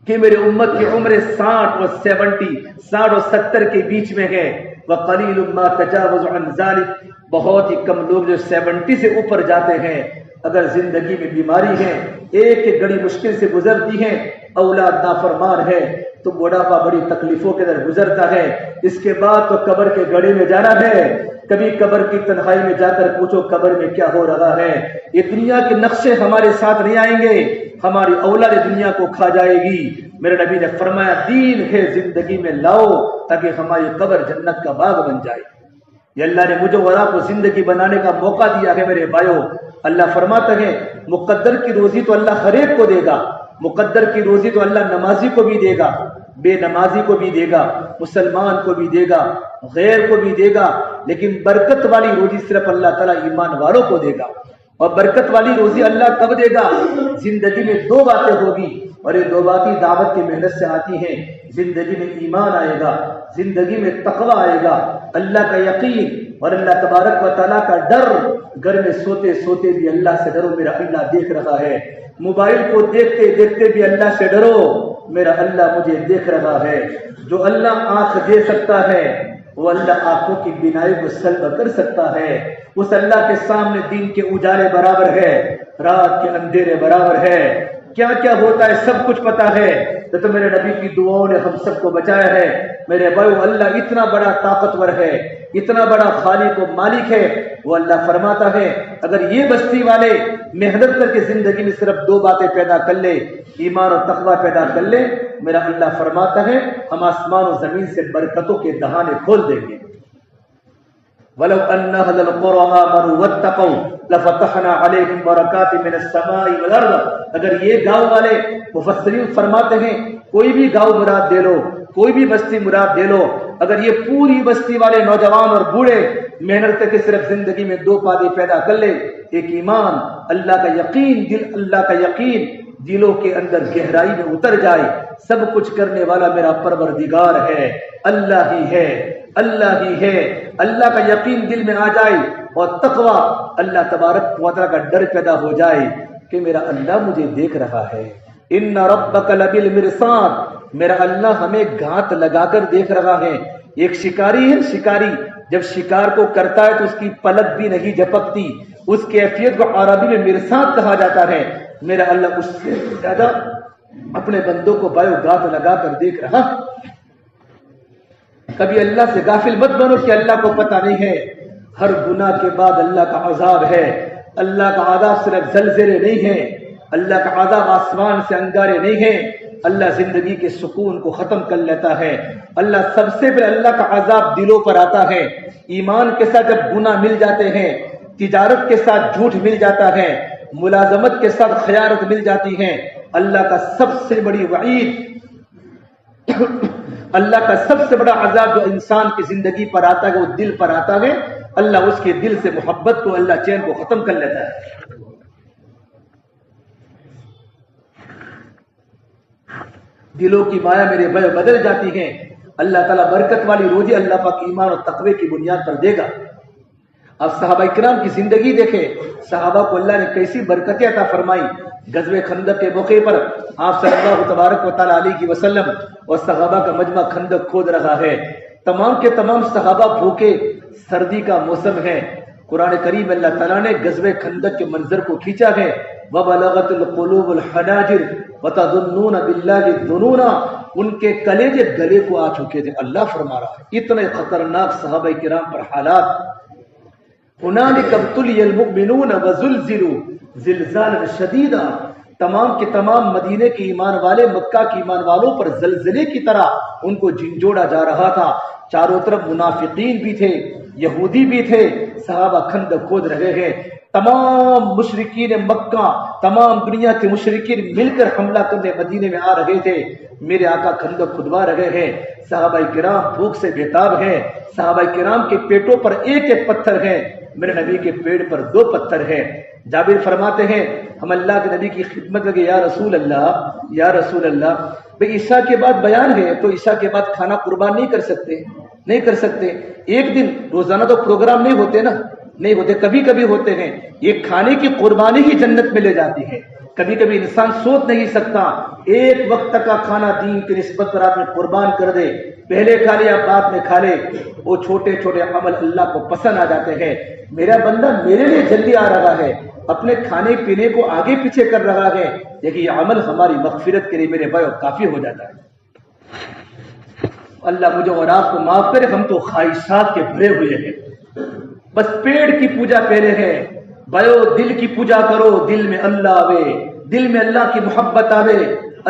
کہ میری امت کی عمریں 60 و 70، 60 و 70 کے بیچ میں ہے۔ وقلیل ما تجاوز عن ذلک، بہت ہی کم لوگ جو 70 سے اوپر جاتے ہیں۔ اگر زندگی میں بیماری ہے، ایک ایک گھڑی مشکل سے گزرتی ہے، اولاد نافرمان ہے تو بڑھاپا بڑی تکلیفوں کے اندر گزرتا ہے، اس کے بعد تو قبر کے گڑھے میں جانا ہے۔ کبھی قبر کی تنہائی میں جا کر پوچھو قبر میں کیا ہو رہا ہے۔ یہ دنیا کے نقشے ہمارے ساتھ نہیں آئیں گے، ہماری اولاد دنیا کو کھا جائے گی۔ میرے نبی نے فرمایا دین ہے زندگی میں لاؤ تاکہ ہماری قبر جنت کا باغ بن جائے۔ یہ اللہ نے مجھے اور آپ کو زندگی بنانے کا موقع دیا ہے۔ میرے بھائیو اللہ فرماتے ہیں مقدر کی روزی تو اللہ ہر ایک کو دے گا، مقدر کی روزی تو اللہ نمازی کو بھی دے گا، بے نمازی کو بھی دے گا، مسلمان کو بھی دے گا، غیر کو بھی دے گا، لیکن برکت والی روزی صرف اللہ تعالیٰ ایمان والوں کو دے گا۔ اور برکت والی روزی اللہ کب دے گا؟ زندگی میں دو باتیں ہوگی، اور یہ دو باتیں دعوت کی محنت سے آتی ہیں۔ زندگی میں ایمان آئے گا، زندگی میں تقوی آئے گا، اللہ کا یقین اور اللہ تبارک و تعالیٰ کا ڈر۔ گھر میں سوتے سوتے بھی اللہ سے ڈرو، میرا اللہ دیکھ رہا ہے۔ موبائل کو دیکھتے دیکھتے بھی اللہ سے ڈرو، میرا اللہ مجھے دیکھ رہا ہے۔ جو اللہ آنکھ دے سکتا ہے وہ اللہ آنکھوں کی بینائی کو سلب کر سکتا ہے۔ اس اللہ کے سامنے دین کے اجالے برابر ہے، رات کے اندھیرے برابر ہے۔ کیا کیا ہوتا ہے سب کچھ پتا ہے، تو میرے نبی کی دعاؤں نے ہم سب کو بچایا ہے۔ میرے بھائیو، اللہ اتنا بڑا طاقتور ہے، اتنا بڑا خالق و مالک ہے۔ وہ اللہ فرماتا ہے اگر یہ بستی والے محنت کر کے زندگی میں صرف دو باتیں پیدا کر لے، ایمان اور تقوی پیدا کر لے، میرا اللہ فرماتا ہے ہم آسمان و زمین سے برکتوں کے دہانے کھول دیں گے۔ وَلَوْ أَنَّ أَهْلَ الْقُرَىٰ آمَنُوا وَاتَّقَوْا لَفَتَحْنَا عَلَيْهِمْ بَرَكَاتٍ مِّنَ السَّمَاءِ وَالْأَرْضِ۔ اگر یہ گاؤں والے، مفسرین فرماتے ہیں کوئی بھی گاؤں مراد دے لو، کوئی بھی بستی مراد دے لو، اگر یہ پوری بستی والے نوجوان اور بوڑھے محنت کر کے صرف زندگی میں دو باتیں پیدا کر لے، ایک ایمان، اللہ کا یقین، اللہ کا یقین دلوں کے اندر گہرائی میں اتر جائے، سب کچھ کرنے والا میرا پروردگار ہے، اللہ ہی ہے، اللہ ہی ہے، اللہ کا یقین دل میں آ جائے، اور تقوی، اللہ تبارک و تعالیٰ کا ڈر پیدا ہو جائے کہ میرا اللہ مجھے دیکھ رہا ہے۔ ان ربک لبالمرصاد، میرا اللہ ہمیں گھات لگا کر دیکھ رہا ہے۔ ایک شکاری ہے، شکاری جب شکار کو کرتا ہے تو اس کی پلک بھی نہیں جھپکتی، اس کیفیت کو عربی میں مرصاد کہا جاتا ہے۔ میرا اللہ اس سے زیادہ اپنے بندوں کو بایو گھات لگا کر دیکھ رہا۔ کبھی اللہ سے غافل مت بنو کہ اللہ کو پتہ نہیں ہے، ہر گناہ کے بعد اللہ کا عذاب ہے۔ اللہ کا عذاب صرف زلزلے نہیں ہے، اللہ کا عذاب آسمان سے انگارے نہیں ہے۔ اللہ زندگی کے سکون کو ختم کر لیتا ہے۔ اللہ سب سے پہلے اللہ کا عذاب دلوں پر آتا ہے۔ ایمان کے ساتھ جب گناہ مل جاتے ہیں، تجارت کے ساتھ جھوٹ مل جاتا ہے، ملازمت کے ساتھ خیانت مل جاتی ہے، اللہ کا سب سے بڑی وعید، اللہ کا سب سے بڑا عذاب جو انسان کی زندگی پر آتا ہے وہ دل پر آتا ہے۔ اللہ اس کے دل سے محبت کو، اللہ چین کو ختم کر لیتا ہے۔ دلوں کی مایا میرے بھائی بدل جاتی ہیں۔ اللہ تعالیٰ برکت والی روزی اللہ پاک ایمان اور تقوی کی بنیاد پر دے گا۔ اب صحابہ کرام کی زندگی دیکھیں، صحابہ کو اللہ نے کیسی برکتیں عطا فرمائی۔ غزوہ خندق کے موقع پر آپ صلی اللہ تبارک و تعالیٰ علیہ وسلم اور صحابہ کا مجمع خندق کھود رہا ہے۔ تمام کے تمام صحابہ بھوکے، سردی کا موسم ہے۔ قرآن کریم اللہ تعالیٰ نے غزوہ خندق کے منظر کو کھینچا ہے۔ وَبَلَغَتِ الْقُلُوبُ الْحَنَاجِرَ وَتَظُنُّونَ بِاللَّهِ الظُّنُونَ، ان کے کلیجے گلے کو آ چکے تھے۔ اللہ فرما رہا ہے اتنے خطرناک صحابہ کرام پر حالات۔ هُنَالِكَ ابْتُلِيَ الْمُؤْمِنُونَ وَزُلْزِلُوا زِلْزَالًا شَدِيدًا، تمام کے تمام مدینے کے ایمان والے، مکہ کے ایمان والوں پر زلزلے کی طرح ان کو جھنجھوڑا جا رہا تھا۔ چاروں طرف منافقین بھی تھے، یہودی بھی تھے، صحابہ خندق کھود رہے ہیں۔ تمام مشرکین مکہ، تمام دنیا کے مشرکین مل کر حملہ کرنے مدینے میں آ رہے تھے۔ میرے آقا خندق کھدوا رہے ہیں، صحابہ کرام بھوک سے بےتاب ہیں، صحابہ کرام کے پیٹوں پر ایک ایک پتھر ہے، میرے نبی کے پیٹ پر 2 پتھر ہیں۔ جابر فرماتے ہیں ہم اللہ کے نبی کی خدمت لگے، یا رسول اللہ، یا رسول اللہ، بھئی عشاء کے بعد بیان ہے تو عشاء کے بعد کھانا قربان نہیں کر سکتے، نہیں کر سکتے۔ ایک دن روزانہ تو پروگرام نہیں ہوتے نا، نہیں ہوتے، کبھی کبھی ہوتے ہیں۔ یہ کھانے کی قربانی ہی جنت میں لے جاتی ہے۔ کبھی کبھی انسان سوچ نہیں سکتا، ایک وقت کا کھانا دین کی نسبت پر آپ نے قربان کر دے، پہلے کھا لے یا بعد میں کھا لے، وہ چھوٹے چھوٹے عمل اللہ کو پسند آ جاتے ہیں۔ میرا بندہ میرے لیے جلدی آ رہا ہے، اپنے کھانے پینے کو آگے پیچھے کر رہا ہے، لیکن یہ عمل ہماری مغفرت کے لیے میرے بھائی کافی ہو جاتا ہے۔ اللہ مجھے اور آپ کو معاف کرے، ہم تو خواہشات کے بھرے ہوئے ہیں، بس پیٹ کی پوجا پہلے ہے۔ بھائیو دل کی پوجا کرو، دل میں اللہ آوے، دل میں اللہ کی محبت آوے،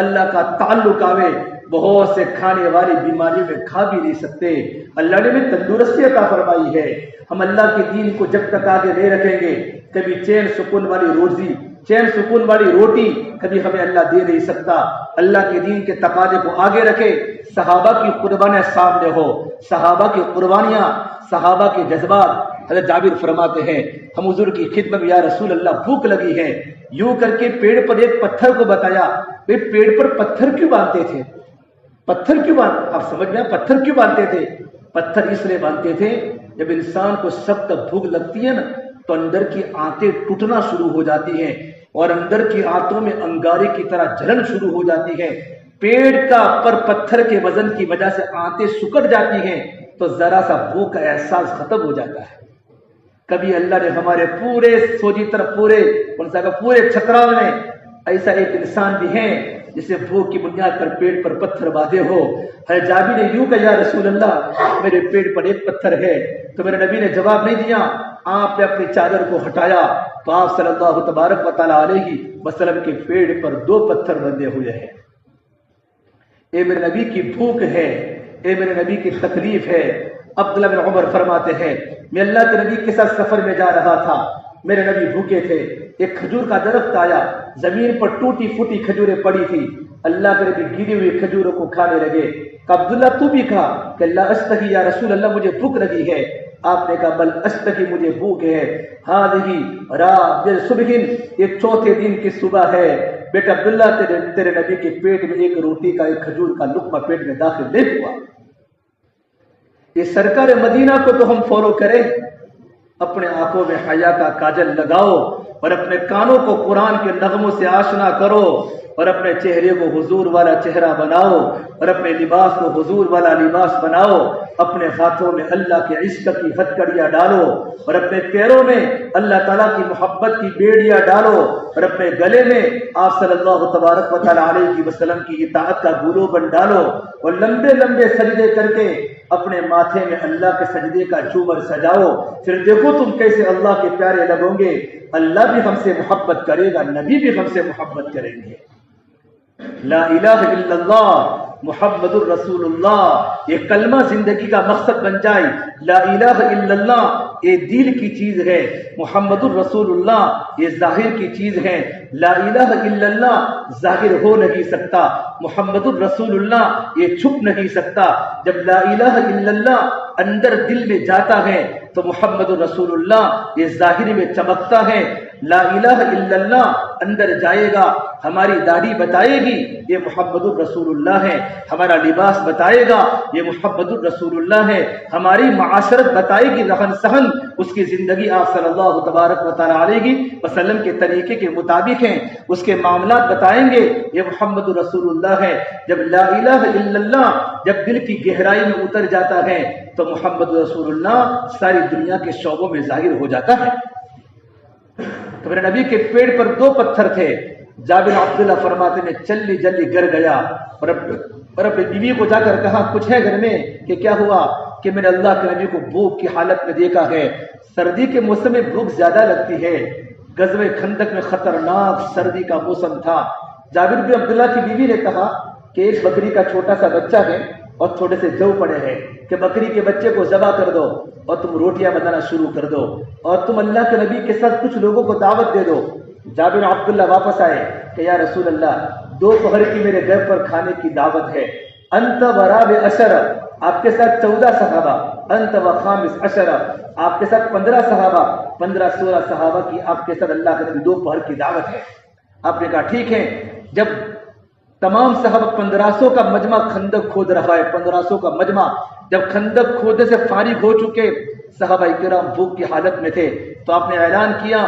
اللہ کا تعلق آوے۔ بہت سے کھانے والی بیماری میں کھا بھی نہیں سکتے، اللہ نے ہمیں تندرستی عطا فرمائی ہے۔ ہم اللہ کے دین کو جب تک آگے نہیں رکھیں گے، کبھی چین سکون والی روزی، چین سکون والی روٹی کبھی ہمیں اللہ دے نہیں سکتا۔ اللہ کے دین کے تقاضے کو آگے رکھے، صحابہ کی قربانیاں سامنے ہو، صحابہ کی قربانیاں، صحابہ کے جذبات۔ حضرت جابر فرماتے ہیں ہم حضور کی خدمت میں یا رسول اللہ بھوک لگی ہے، یوں کر کے پیڑ پر ایک پتھر کو بتایا، وہ پیڑ پر پتھر کیوں باندھتے تھے؟ پتھر کیوں باندھ، آپ سمجھ میں پتھر کیوں باندھتے تھے؟ پتھر اس لیے باندھتے تھے جب انسان کو سخت بھوک لگتی ہے نا تو اندر کی آنتیں ٹوٹنا شروع ہو جاتی ہیں اور اندر کی آنتوں میں انگارے کی طرح جلن شروع ہو جاتی ہے۔ پیڑ کا پر پتھر کے وزن کی وجہ سے آنتیں سکڑ جاتی ہیں تو ذرا سا بھوک کا احساس ختم ہو جاتا ہے۔ کبھی اللہ نے ہمارے پورے سوجی طرف پورے چھتراول میں ایسا ایک انسان بھی ہے جسے بھوک کی بنیاد پر پیٹ پر پتھر باندھے ہو۔ حضرت جابر نے یوں کہا یا رسول اللہ میرے پیٹ پر ایک پتھر ہے، تو میرے نبی نے جواب نہیں دیا، آپ نے اپنی چادر کو ہٹایا تو آپ صلی اللہ تبارک و تعالیٰ علیہ وسلم کے پیٹ پر 2 پتھر بندھے ہوئے ہیں۔ اے میرے نبی کی بھوک ہے، اے میرے نبی کی تکلیف ہے۔ عبداللہ بن عمر فرماتے ہیں میں اللہ کے نبی کے ساتھ سفر میں جا رہا تھا، میرے نبی بھوکے تھے، ایک کھجور کا درخت آیا، زمین پر ٹوٹی پھوٹی کھجوریں پڑی تھی، اللہ کے نبی گری ہوئی کھجوروں کو کھانے لگے۔ کہ عبداللہ تو بھی کھا، کہ اللہ استحی یا رسول اللہ مجھے بھوک لگی ہے۔ آپ نے کہا بل استحی مجھے بھوک ہے، ہذہ رات صبح، یہ 4تھے دن کی صبح ہے۔ بیٹا عبداللہ تیرے نبی کے پیٹ میں ایک روٹی کا ایک کھجور کا لقمہ پیٹ میں داخل نہیں ہوا۔ یہ سرکار مدینہ کو تو ہم فالو کریں، اپنے آنکھوں میں حیا کا کاجل لگاؤ اور اپنے کانوں کو قرآن کے نغموں سے آشنا کرو اور اپنے چہرے کو حضور والا چہرہ بناؤ اور اپنے لباس کو حضور والا لباس بناؤ، اپنے ہاتھوں میں اللہ کے عشق کی ہتھکڑیاں ڈالو اور اپنے پیروں میں اللہ تعالیٰ کی محبت کی بیڑیاں ڈالو اور اپنے گلے میں آپ صلی اللہ تبارک و تعالیٰ علیہ وسلم کی اطاعت کا گلوبند ڈالو اور لمبے لمبے سجدے کر کے اپنے ماتھے میں اللہ کے سجدے کا جھومر سجاؤ۔ پھر دیکھو تم کیسے اللہ کے پیارے لگو گے، اللہ بھی ہم سے محبت کرے گا، نبی بھی ہم سے محبت کریں گے۔ لا الہ الا اللہ محمد الرسول اللہ، یہ کلمہ زندگی کا مقصد بن جائے۔ لا الہ الا اللہ یہ دل کی چیز ہے، محمد الرسول اللہ یہ ظاہر کی چیز ہے۔ لا الہ الا اللہ ظاہر ہو نہیں سکتا، محمد الرسول اللہ یہ چھپ نہیں سکتا۔ جب لا الہ الا اللہ اندر دل میں جاتا ہے تو محمد الرسول اللہ یہ ظاہر میں چمکتا ہے۔ لا الہ الا اللہ اندر جائے گا، ہماری داڑھی بتائے گی یہ محمد الرسول اللہ ہے، ہمارا لباس بتائے گا یہ محمد الرسول اللہ ہے، ہماری معاشرت بتائے گی، رہن سہن اس کی زندگی آپ صلی اللہ تبارک و تعالیٰ علیہ وسلم کے طریقے کے مطابق ہیں، اس کے معاملات بتائیں گے یہ محمد الرسول اللہ ہے۔ جب لا الہ الا اللہ جب دل کی گہرائی میں اتر جاتا ہے تو محمد رسول اللہ ساری دنیا کے شعبوں میں ظاہر ہو جاتا ہے۔ تو میرے نبی کے پیڑ پر 2 پتھر تھے۔ جابر عبداللہ فرماتے میں جلدی جلدی گر گیا اور اپنی بیوی کو جا کر کہا کچھ ہے گھر میں؟ کہ کیا ہوا؟ کہ میں نے اللہ کے نبی کو بھوک کی حالت میں دیکھا ہے، سردی کے موسم میں بھوک زیادہ لگتی ہے، غزوہ خندق میں خطرناک سردی کا موسم تھا۔ جابر بن عبداللہ کی بیوی نے کہا کہ ایک بکری کا چھوٹا سا بچہ ہے اور تھوڑے سے جو پڑے ہیں کہ بکری کے بچے کو ذبح کر دو اور تم روٹیاں بنانا شروع کر دو اور تم اللہ کے نبی کے ساتھ کچھ لوگوں کو دعوت دے دو۔ جابر عبداللہ واپس آئے کہ یا رسول اللہ 2 پہر کی میرے گھر پر کھانے کی دعوت ہے، انت وراب عشر آپ کے ساتھ 14 صحابہ، انت و خامس عشر آپ کے ساتھ 15 صحابہ، 15-16 صحابہ کی آپ کے ساتھ اللہ کے نبی 2 پہر کی دعوت ہے۔ آپ نے کہا ٹھیک ہے۔ جب تمام صحابہ 1500 کا مجمع خندق کھود رہا ہے، 1500 کا مجمع جب خندق کھودنے سے فارغ ہو چکے، صحابہ کرام بھوک کی حالت میں تھے تو آپ نے اعلان کیا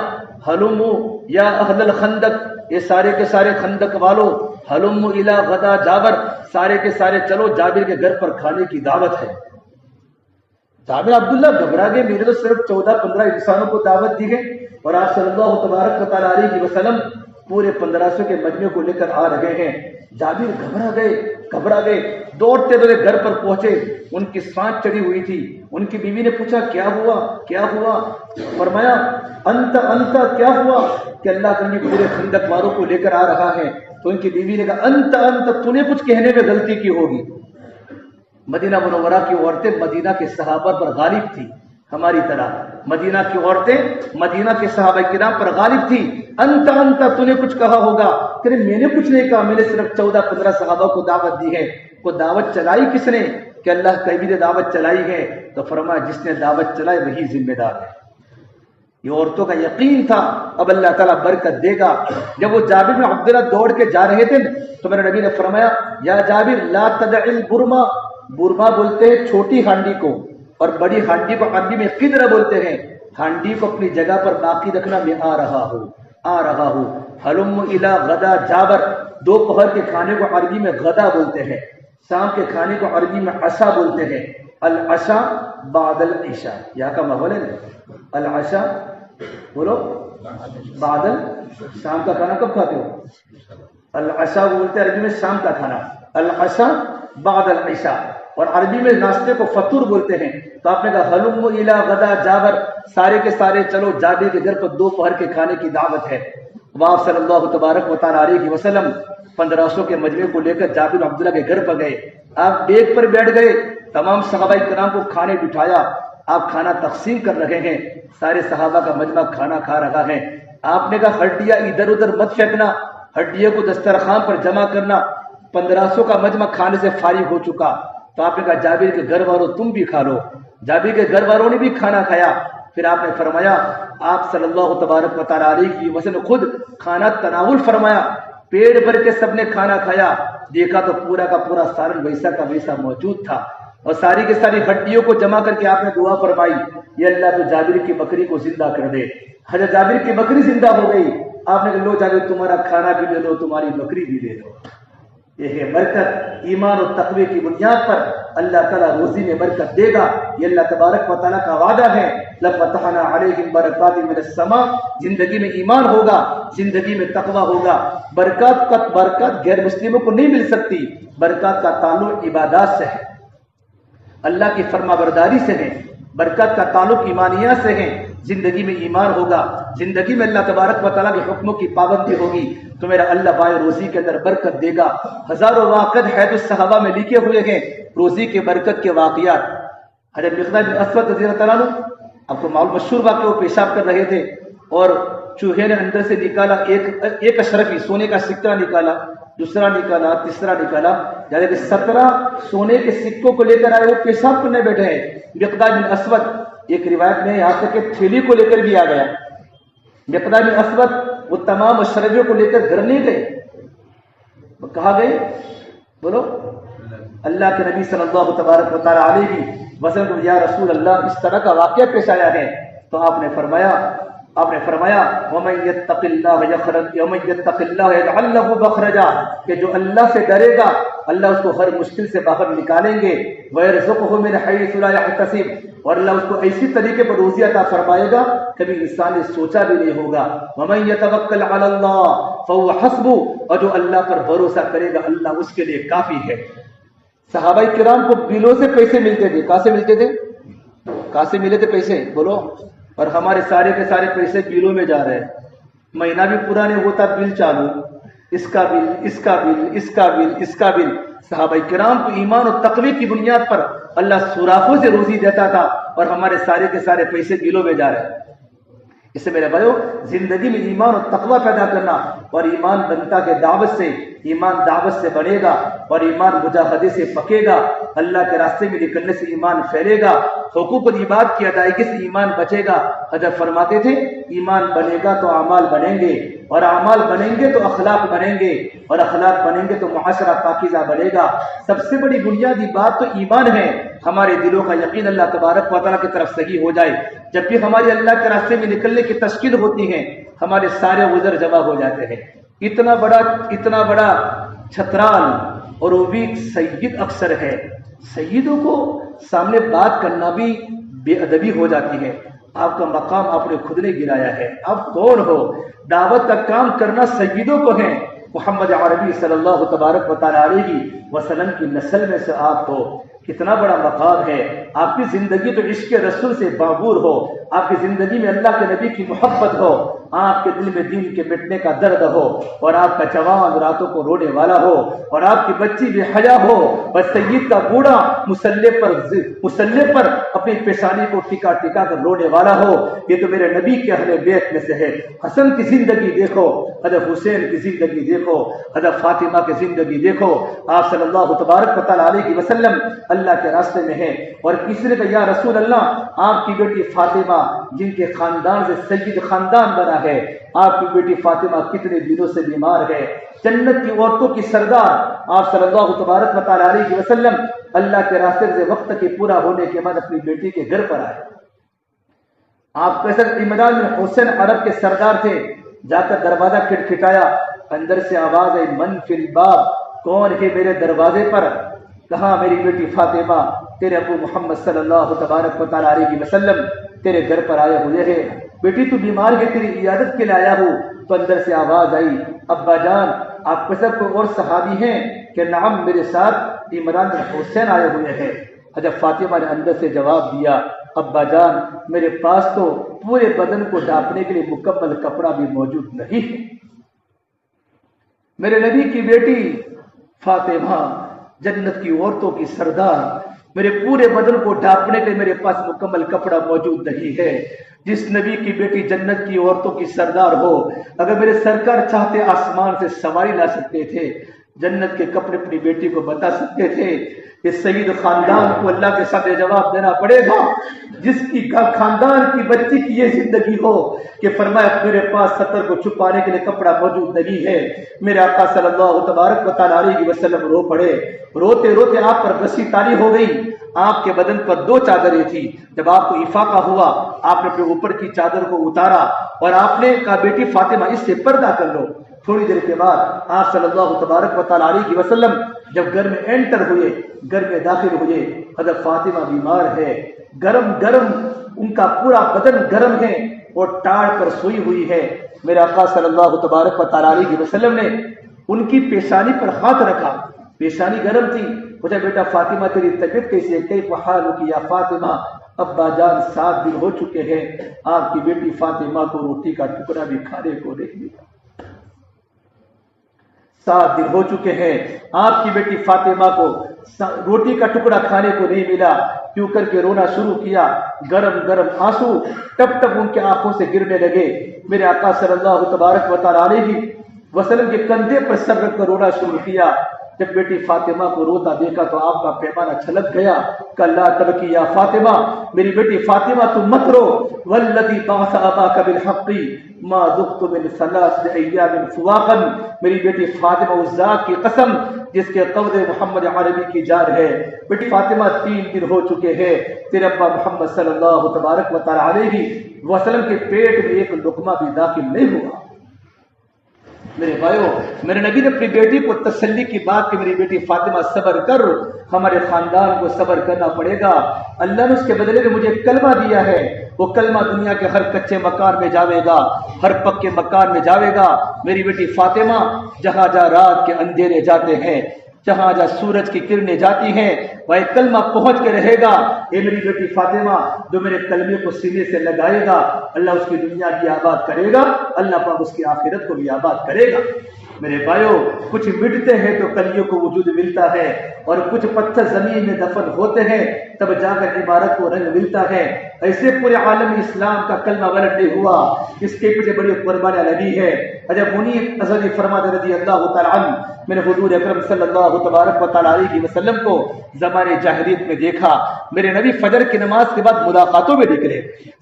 ہلمو یا اہل الخندق، یہ سارے کے سارے خندق والوں، ہلمو الی غدا جابر، سارے کے سارے چلو جابر کے گھر پر کھانے کی دعوت ہے۔ جابر عبداللہ گھبرا گئے، میرے تو صرف 14-15 انسانوں کو دعوت دی گئی اور آپ صلی اللہ تبارک و تعالیٰ علیہ وسلم پورے 1500 کے مجمع کو لے کر آ رہے ہیں۔ جابر گھبرا گئے، دوڑتے دوڑتے گھر پر پہنچے، ان کی سانس چڑھی ہوئی تھی۔ ان کی بیوی نے پوچھا کیا ہوا؟ فرمایا انت کیا ہوا؟ کہ اللہ کا نبی پورے خندق والوں کو لے کر آ رہا ہے۔ تو ان کی بیوی نے کہا انت تو نے کچھ کہنے میں غلطی کی ہوگی۔ مدینہ منورہ کی عورتیں مدینہ کے صحابہ پر غالب تھی، ہماری طرح مدینہ کی عورتیں مدینہ کے صحابہ کرام پر غالب تھی. انت تو نے کچھ کہا ہوگا. کہ میں نے کچھ نہیں کہا, میں نے صرف 14-15 صحابہ کو دعوت دی ہے. کو دعوت چلائی کس نے؟ کہ اللہ کبھی نے دعوت چلائی ہے. تو فرمایا جس نے دعوت چلائی وہی ذمہ دار ہے. یہ عورتوں کا یقین تھا اب اللہ تعالیٰ برکت دے گا. جب وہ جابر بن عبداللہ دوڑ کے جا رہے تھے تو میرے نبی نے فرمایا یا جابر لا تدع البرما. برما بولتے ہیں چھوٹی ہانڈی کو, اور بڑی ہانڈی کو عربی میں قدر بولتے ہیں. ہانڈی کو اپنی جگہ پر باقی رکھنا, میں آ رہا ہوں. حلم الی غدا جابر. دوپہر کے کھانے کو عربی میں غدا بولتے ہیں, شام کے کھانے کو عربی میں عشاء بولتے ہیں. العشاء بعد العشاء, یہاں کا ماحول ہے نا. العشاء بولو بعد شام کا کھانا کب کھاتے ہو؟ العشاء بولتے ہیں عربی میں شام کا کھانا. العشاء بعد العشاء. اور عربی میں ناشتے کو فطور بولتے ہیں. تو آپ نے کہا حلم الی غدا جابر, سارے کے سارے چلو جابر کے گھر پر دوپہر کے کھانے کی دعوت ہے. آپ صلی اللہ تبارک و تعالیٰ علیہ وسلم 1500 کے مجمع کو لے کر جابر عبداللہ کے گھر پر گئے. آپ ڈیگ پر بیٹھ گئے, تمام صحابہ کرام کو کھانے بٹھایا. آپ کھانا تقسیم کر رہے ہیں, سارے صحابہ کا مجمع کھانا کھا رہا ہے. آپ نے کہا ہڈیاں ادھر ادھر مت پھینکنا, ہڈیوں کو دسترخوان پر جمع کرنا. 1500 کا مجمع کھانے سے فارغ ہو چکا. تو آپ نے کہا جابر کے گھر والوں تم بھی کھا لو. جابر کے گھر والوں نے بھی کھانا کھایا. پھر آپ نے فرمایا, آپ صلی اللہ تبارک و تعالیٰ علیہ وسلم خود کھانا تناول فرمایا. پیٹ بھر کے سب نے کھانا کھایا. دیکھا تو پورا کا پورا سالن ویسا کا ویسا موجود تھا, اور ساری کی ساری ہڈیوں کو جمع کر کے آپ نے دعا فرمائی, یہ اللہ تو جابر کی بکری کو زندہ کر دے. حضرت جابر کی بکری زندہ ہو گئی. آپ نے کہا لو جابر تمہارا کھانا بھی لے لو, تمہاری بکری بھی لے لو. یہ ہے برکت. ایمان و تقوی کی بنیاد پر اللہ تعالیٰ روزی میں برکت دے گا. یہ اللہ تبارک و تعالیٰ کا وعدہ ہے. لَفَتَحْنَا عَلَيْهِمْ بَرَكَاتٍ مِنَ السَّمَاءِ. زندگی میں ایمان ہوگا, زندگی میں تقوی ہوگا. برکات غیر مسلموں کو نہیں مل سکتی. برکات کا تعلق عبادات سے ہے, اللہ کی فرما برداری سے ہے. برکت کا تعلق ایمانیات سے ہے. زندگی میں ایمان ہوگا, زندگی میں اللہ تبارک و تعالیٰ کے حکموں کی پابندی ہوگی تو میرا اللہ بائے روزی کے اندر برکت دے گا. ہزاروں واقعات حید الصحابہ میں لکھے ہوئے ہیں روزی کے برکت کے واقعات. حضرت مقداد بن اسود رضی اللہ تعالیٰ عنہ, آپ کو معلوم مشہور واقعہ, وہ پیشاب کر رہے تھے اور چوہے نے اندر سے نکالا ایک اشرفی سونے کا سکہ نکالا, دوسرا نکالا, تیسرا نکالا, یعنی کہ 17 سونے کے سکوں کو لے کر آئے. وہ پیشاب کرنے بیٹھے ہیں. مقداد بن اسود, ایک روایت میں یہاں تک کہ تھیلی کو لے کر بھی آ گیا. مقداد بن اسود وہ تمام اشرفیوں کو لے کر گھر نہیں گئے. کہاں گئے بولو؟ اللہ کے نبی صلی اللہ تبارک و تعالیٰ علیہ وسلم, یا رسول اللہ اس طرح کا واقعہ پیش آیا ہے. تو آپ نے فرمایا وَمَن يَتَّقِ اللَّهَ يَجْعَل لَّهُ مَخْرَجًا, کہ جو اللہ سے ڈرے گا اللہ اس کو ہر مشکل سے باہر نکالیں گے. وَيَرْزُقْهُ مِنْ حَيْثُ لَا يَحْتَسِبُ, اور اللہ اس کو ایسی طریقے پر روزی عطا فرمائے گا کبھی انسان نے سوچا بھی نہیں ہوگا. وَمَن يَتَوَكَّلْ عَلَى اللَّهِ فَهُوَ حَسْبُهُ, اور جو اللہ پر بھروسہ کرے گا اللہ اس کے لیے کافی ہے. صحابہ کرام کو بلوں سے پیسے ملتے تھے. کہاں سے ملتے تھے؟ کہاں سے ملے تھے پیسے بولو؟ اور ہمارے سارے کے سارے پیسے بلوں میں جا رہے ہیں. مہینہ بھی پورا نہیں ہوتا بل چالو, اس کا بل, اس کا بل, اس کا بل, اس کا بل. صحابہ کرام کو ایمان و تقوی کی بنیاد پر اللہ سوراخوں سے روزی دیتا تھا اور ہمارے سارے کے سارے پیسے بلوں میں جا رہے ہیں. اس سے میرے بھائیو زندگی میں ایمان و تقوی پیدا کرنا, اور ایمان بنتا کے دعوت سے, ایمان دعوت سے بڑھے گا اور ایمان مجاہدے سے پکے گا. اللہ کے راستے میں نکلنے سے ایمان پھیلے گا. حقوق العباد کی ادائیگی سے ایمان بچے گا. حضرت فرماتے تھے ایمان بنے گا تو اعمال بنیں گے, اور اعمال بنیں گے تو اخلاق بنیں گے, اور اخلاق بنیں گے تو معاشرہ پاکیزہ بنے گا. سب سے بڑی بنیادی بات تو ایمان ہے. ہمارے دلوں کا یقین اللہ تبارک و تعالیٰ کی طرف صحیح ہو جائے. جب بھی ہماری اللہ کے راستے میں نکلنے کی تشکیل ہوتی ہے ہمارے سارے عذر جمع ہو جاتے ہیں. اتنا بڑا چھترال, اور وہ بھی سید اکثر ہے. سیدوں کو سامنے بات کرنا بھی بے ادبی ہو جاتی ہے. آپ کا مقام آپ نے خود نے گرایا ہے. آپ کون ہو؟ دعوت کا کام کرنا سیدوں کو ہے. محمد عربی صلی اللہ تبارک و تعالیٰ علیہ وسلم کی نسل میں سے آپ ہو. کتنا بڑا مقام ہے. آپ کی زندگی تو عشق رسول سے بابور ہو. آپ کی زندگی میں اللہ کے نبی کی محبت ہو، آپ کے دل میں دین کے مٹنے کا درد ہو، اور آپ کا جوان راتوں کو رونے والا ہو، اور آپ کی بچی بے حیا ہو، اور سید کا بوڑھا مسلح پر اپنی پیشانی کو ٹکا ٹکا کر رونے والا ہو، یہ تو میرے نبی کے اہل بیت میں سے ہے۔ حسن کی زندگی دیکھو، حضرت حسین کی زندگی دیکھو، حضرت فاطمہ کی زندگی دیکھو۔ آپ صلی اللہ تبارک و تعالیٰ علیہ وسلم اللہ کے راستے میں ہیں، اور کسی نے کہا یا رسول اللہ، آپ کی بیٹی فاطمہ جن کے خاندان سے سید خاندان بنا ہے، آپ کی بیٹی فاطمہ کتنے دنوں سے بیمار ہے، جنت کی عورتوں کی سردار۔ آپ صلی اللہ تبارک و تعالیٰ علیہ وسلم اللہ کے راستے سے وقت کے پورا ہونے کے بعد اپنی بیٹی کے گھر پر آئے۔ آپ کیسر عمران بن حسین عرب کے سردار تھے، جا کر دروازہ کھٹکھٹایا، اندر سے آواز آئی من فی الباب، کون ہے میرے دروازے پر؟ کہا میری بیٹی فاطمہ، تیرے ابو محمد صلی اللہ تبارک و تعالیٰ علیہ وسلم تیرے گھر پر آئے ہوئے ہیں، بیٹی تو بیمار ہے، تیری عیادت کے لیے آیا ہوں۔ تو اندر سے آواز آئی ابا جان آپ کے سب کوئی اور صحابی ہیں؟ کہ نعم میرے ساتھ عمران بن حسین آئے ہوئے ہیں۔ حضرت فاطمہ نے اندر سے جواب دیا ابا جان میرے پاس تو پورے بدن کو ڈھانپنے کے لیے مکمل کپڑا بھی موجود نہیں ہے۔ میرے نبی کی بیٹی فاطمہ جنت کی عورتوں کی سردار، میرے پورے بدن کو ڈھانپنے کے لیے میرے پاس مکمل کپڑا موجود نہیں ہے۔ جس نبی کی بیٹی جنت کی عورتوں کی سردار ہو، اگر میرے سرکار چاہتے آسمان سے سواری لا سکتے تھے، جنت کے کپڑے اپنی بیٹی کو بتا سکتے تھے۔ اس سید خاندان کو اللہ کے سامنے جواب دینا پڑے گا، جس کی خاندان کی بچی کی یہ زندگی ہو کہ فرمایا میرے پاس سطر کو چھپانے کے لیے کپڑا موجود نہیں ہے۔ میرے آقا صلی اللہ تبارک و تعالیٰ علیہ وسلم رو پڑے، روتے روتے آپ پر رسی تاری ہو گئی۔ آپ کے بدن پر 2 چادریں تھی، جب آپ کو افاقہ ہوا آپ نے اپنے اوپر کی چادر کو اتارا اور آپ نے کہا بیٹی فاطمہ اس سے پردہ کر لو۔ تھوڑی دیر کے بعد آپ صلی اللہ تبارک و تعالیٰ علیہ وسلم جب گھر میں انٹر ہوئے، گھر میں داخل ہوئے، حضرت فاطمہ بیمار ہے، گرم گرم ان کا پورا بدن گرم ہے اور ٹاڑ پر سوئی ہوئی ہے۔ میرے آقا صلی اللہ تبارک و تعالیٰ علیہ وسلم نے ان کی پیشانی پر ہاتھ رکھا، پیشانی گرم تھی، پوچھا بیٹا فاطمہ تیری طبیعت کیسی ہے؟ کیف حالک یا فاطمہ؟ ابا جان 7 دن ہو چکے ہیں آپ کی بیٹی فاطمہ کو روٹی کا ٹکڑا بھی کھانے کو نہیں ملا، 7 دن ہو چکے ہیں آپ کی بیٹی فاطمہ کو روٹی کا ٹکڑا کھانے کو نہیں ملا۔ کیوں کر کے رونا شروع کیا، گرم گرم آنسو ٹپ ٹپ ان کے آنکھوں سے گرنے لگے۔ میرے آقا صلی اللہ تبارک و تعالیٰ علیہ وسلم کے کندھے پر سر رکھ کر رونا شروع کیا۔ جب بیٹی فاطمہ کو روتا دیکھا تو آپ کا پیمانہ چھلک گیا کہ لا تبکی یا فاطمہ، میری بیٹی فاطمہ تم مت رو، والذی بعث اباک بالحق ما ذقت من 3 ایام فواقا، میری بیٹی فاطمہ اس ذات کی قسم جس کے قبض محمد عربی کی جان ہے، بیٹی فاطمہ 3 دن ہو چکے ہیں تیرے ابا محمد صلی اللہ تبارک و تعالیٰ علیہ وسلم کے پیٹ میں ایک لقمہ بھی داخل نہیں ہوا۔ میرے بھائیو، میرے نبی نے اپنی بیٹی کو تسلی کی بات کہ میری بیٹی فاطمہ صبر کر، ہمارے خاندان کو صبر کرنا پڑے گا، اللہ نے اس کے بدلے میں مجھے کلمہ دیا ہے، وہ کلمہ دنیا کے ہر کچے مکان میں جاوے گا، ہر پکے مکان میں جاوے گا۔ میری بیٹی فاطمہ جہاں جہاں رات کے اندھیرے جاتے ہیں، جہاں جہاں سورج کی کرنیں جاتی ہیں، وہی کلمہ پہنچ کے رہے گا۔ اے میری بیٹی فاطمہ، جو میرے کلمے کو سینے سے لگائے گا اللہ اس کی دنیا بھی آباد کرے گا، اللہ پاک اس کی آخرت کو بھی آباد کرے گا۔ میرے بھائیو، کچھ مٹتے ہیں تو کلیوں کو وجود ملتا ہے، اور کچھ پتھر زمین میں دفن ہوتے ہیں تب جا کر عمارت کو رنگ ملتا ہے۔ ایسے پورے عالم اسلام کا کلمہ ولد نہیں ہوا، اس کے پیچھے بڑی قربانیاں لگی ہے۔ جب منیر ازلی فرماتے رضی اللہ تعالیٰ عنہ، میں نے حضور اکرم صلی اللہ تبارک و تعالیٰ علیہ وسلم کو زمانے جاہلیت میں دیکھا، میرے نبی فجر کی نماز کے بعد ملاقاتوں میں نکلے۔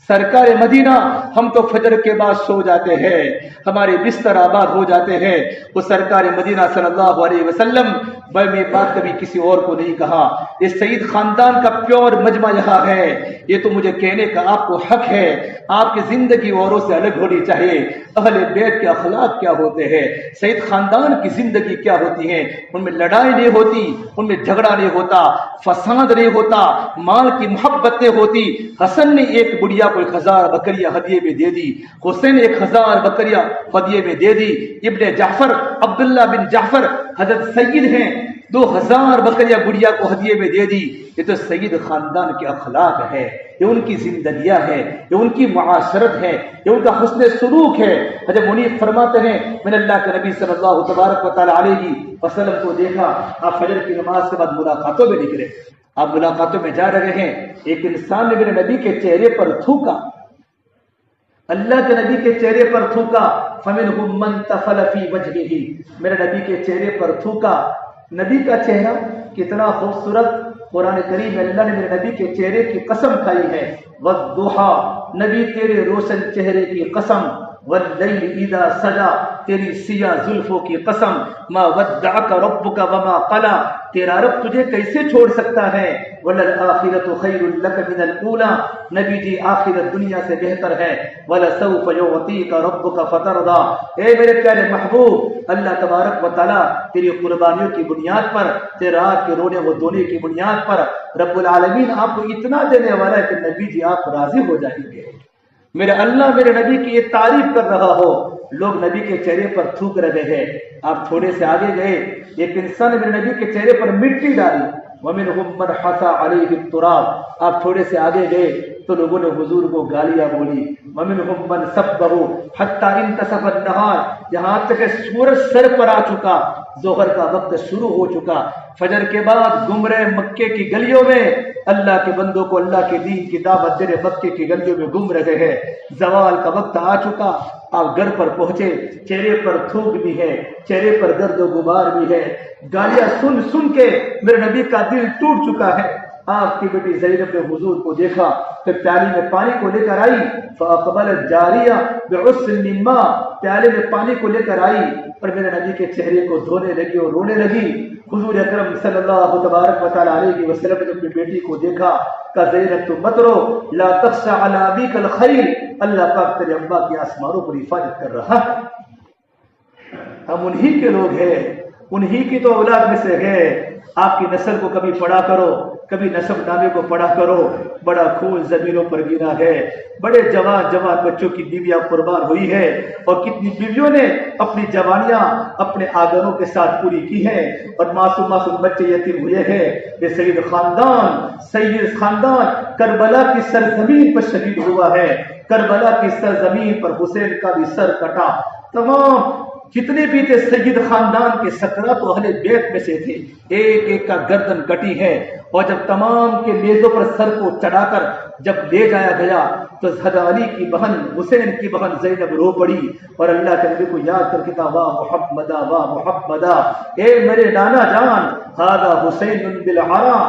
سرکار مدینہ، ہم تو فجر کے بعد سو جاتے ہیں، ہمارے بستر آباد ہو جاتے ہیں، وہ سرکار مدینہ صلی اللہ علیہ وسلم میں بات کبھی کسی اور کو نہیں کہا، یہ سعید خاندان کا پیور مجمع یہاں ہے، یہ تو مجھے کہنے کا آپ کو حق ہے، آپ کی زندگی اوروں سے الگ ہونی چاہیے۔ اہل بیت کے اخلاق کیا ہوتے ہیں، سعید خاندان کی زندگی کیا ہوتی ہے، ان میں لڑائی نہیں ہوتی، ان میں جھگڑا نہیں ہوتا، فساد نہیں ہوتا، مال کی محبت نہیں ہوتی۔ حسن نے ایک بڑھیا کو 1000 بکریاں ہدیے میں دے دی، حسین نے 1000 بکریاں ہدیے میں دے دی۔ ابن جعفر، عبداللہ بن جعفر حضرت سید ہیں، 2000 بکریاں گڑیا کو ہدیے میں دے دی. یہ تو سید خاندان کے اخلاق ہے، یہ ان کی زندگیاں ہے، یہ ان کی معاشرت ہے، یہ ان کا حسن سلوک ہے. حضرت منیب فرماتے ہیں میں نے اللہ کے نبی صلی اللہ تبارک و تعالی علیہ وسلم کو دیکھا، آپ فجر کی نماز کے بعد ملاقاتوں میں نکلے، آپ ملاقاتوں میں جا رہے ہیں. ایک انسان نے میرے نبی کے چہرے پر تھوکا، اللہ کے نبی کے چہرے پر تھوکا. فَمِنْهُمْ مَنْ تَفَلَ فِي وَجْهِهِ، میرے نبی کے چہرے پر تھوکا. نبی کا چہرہ کتنا خوبصورت. قرآن کریم میں اللہ نے میرے نبی کے چہرے کی قسم کھائی ہے. وَالضُّحَىٰ، نبی تیرے روشن چہرے کی قسم. وَاللَّيْلِ إِذَا سَجَىٰ، تیری سیاہ زلفوں کی قسم. مَا وَدَّعَكَ رَبُّكَ وَمَا قَلَىٰ، تیرا رب تجھے کیسے چھوڑ سکتا ہے. وَلَلْآخِرَةُ خَيْرٌ لَكَ مِنَ الْأُولَىٰ، نبی جی آخرت دنیا سے بہتر ہے. وَلَسَوْفَ يُعْطِيكَ رَبُّكَ فَتَرْضَىٰ، اے میرے پیارے محبوب، اللہ تبارک و تعالیٰ تیری قربانیوں کی بنیاد پر، تیرے رات کے رونے و دونے کی بنیاد پر رب العالمین آپ کو اتنا دینے والا ہے کہ نبی جی آپ راضی ہو جائیں گے. میرے اللہ میرے نبی کی یہ تعریف کر رہا ہو، لوگ نبی کے چہرے پر تھوک رہے ہیں. آپ تھوڑے سے آگے گئے، ایک انسان نے میرے نبی کے چہرے پر مٹی ڈالی. وَمِنْهُمْ مَنْ حَثَىٰ عَلَيْهِ التُّرَابَ، آپ تھوڑے سے آگے گئے تو لوگوں نے حضور کو گالیاں بولی. وَمِنْهُمْ مَنْ سَبَّهُ حَتَّىٰ انْتَصَفَ النَّهَارُ، یہاں تک کہ سورج سر پر آ چکا، ظہر کا وقت شروع ہو چکا. فجر کے بعد گمرے مکے کی گلیوں میں اللہ کے بندوں کو اللہ کے دین کی دعوت دے مکے کی گلیوں میں گم رہے ہیں. زوال کا وقت آ چکا، آپ گھر پر پہنچے، چہرے پر تھوک بھی ہے، چہرے پر درد و غبار بھی ہے. گالیاں سن سن کے میرے نبی کا دل ٹوٹ چکا ہے. آپ کی بیٹی زینب نے حضور کو دیکھا، پھر پیالی میں پانی کو لے کر آئی. فاقبلت جاریہ بعسل من ماء، پیالے میں پانی کو لے کر آئی اور میرے نبی کے چہرے کو دھونے لگی اور رونے لگی. حضور اکرم صلی اللہ تبارک و تعالی علیہ وسلم نے اپنی بیٹی کو دیکھا، کہا زینب تم مت رو، لا تخشى علی ابیک الخیر، اللہ پاک تیرے ابا کی آسمانوں پر حفاظت کر رہا ہے. ہم انہی کے لوگ ہیں، انہی کی تو اولاد میں سے ہے. آپ کی نسل کو کبھی پڑھا کرو، کبھی نسب نامے کو پڑھا کرو. بڑا خون زمینوں پر گرا ہے، بڑے جوان جوان بچوں کی بیویاں قربان ہوئی ہے، اور کتنی بیویوں نے اپنی جوانیاں اپنے آگنوں کے ساتھ پوری کی ہیں، اور معصوم معصوم بچے یتیم ہوئے ہیں. یہ سید خاندان کربلا کی سرزمین پر شہید ہوا ہے. کربلا کی سرزمین پر حسین کا بھی سر کٹا. تمام جتنے بھی تھے سید خاندان کے 17 تو اہل بیت میں سے تھے، ایک ایک کا گردن کٹی ہے. اور جب تمام کے نیزوں پر سر کو چڑھا کر جب لے جایا گیا تو حضرت علی کی بہن حسین کی بہن زینب رو پڑی اور اللہ کے نبی کو یاد کر کے کہا واہ محمدہ واہ محمدہ، اے میرے نانا جان، ھذا حسین بالعرا،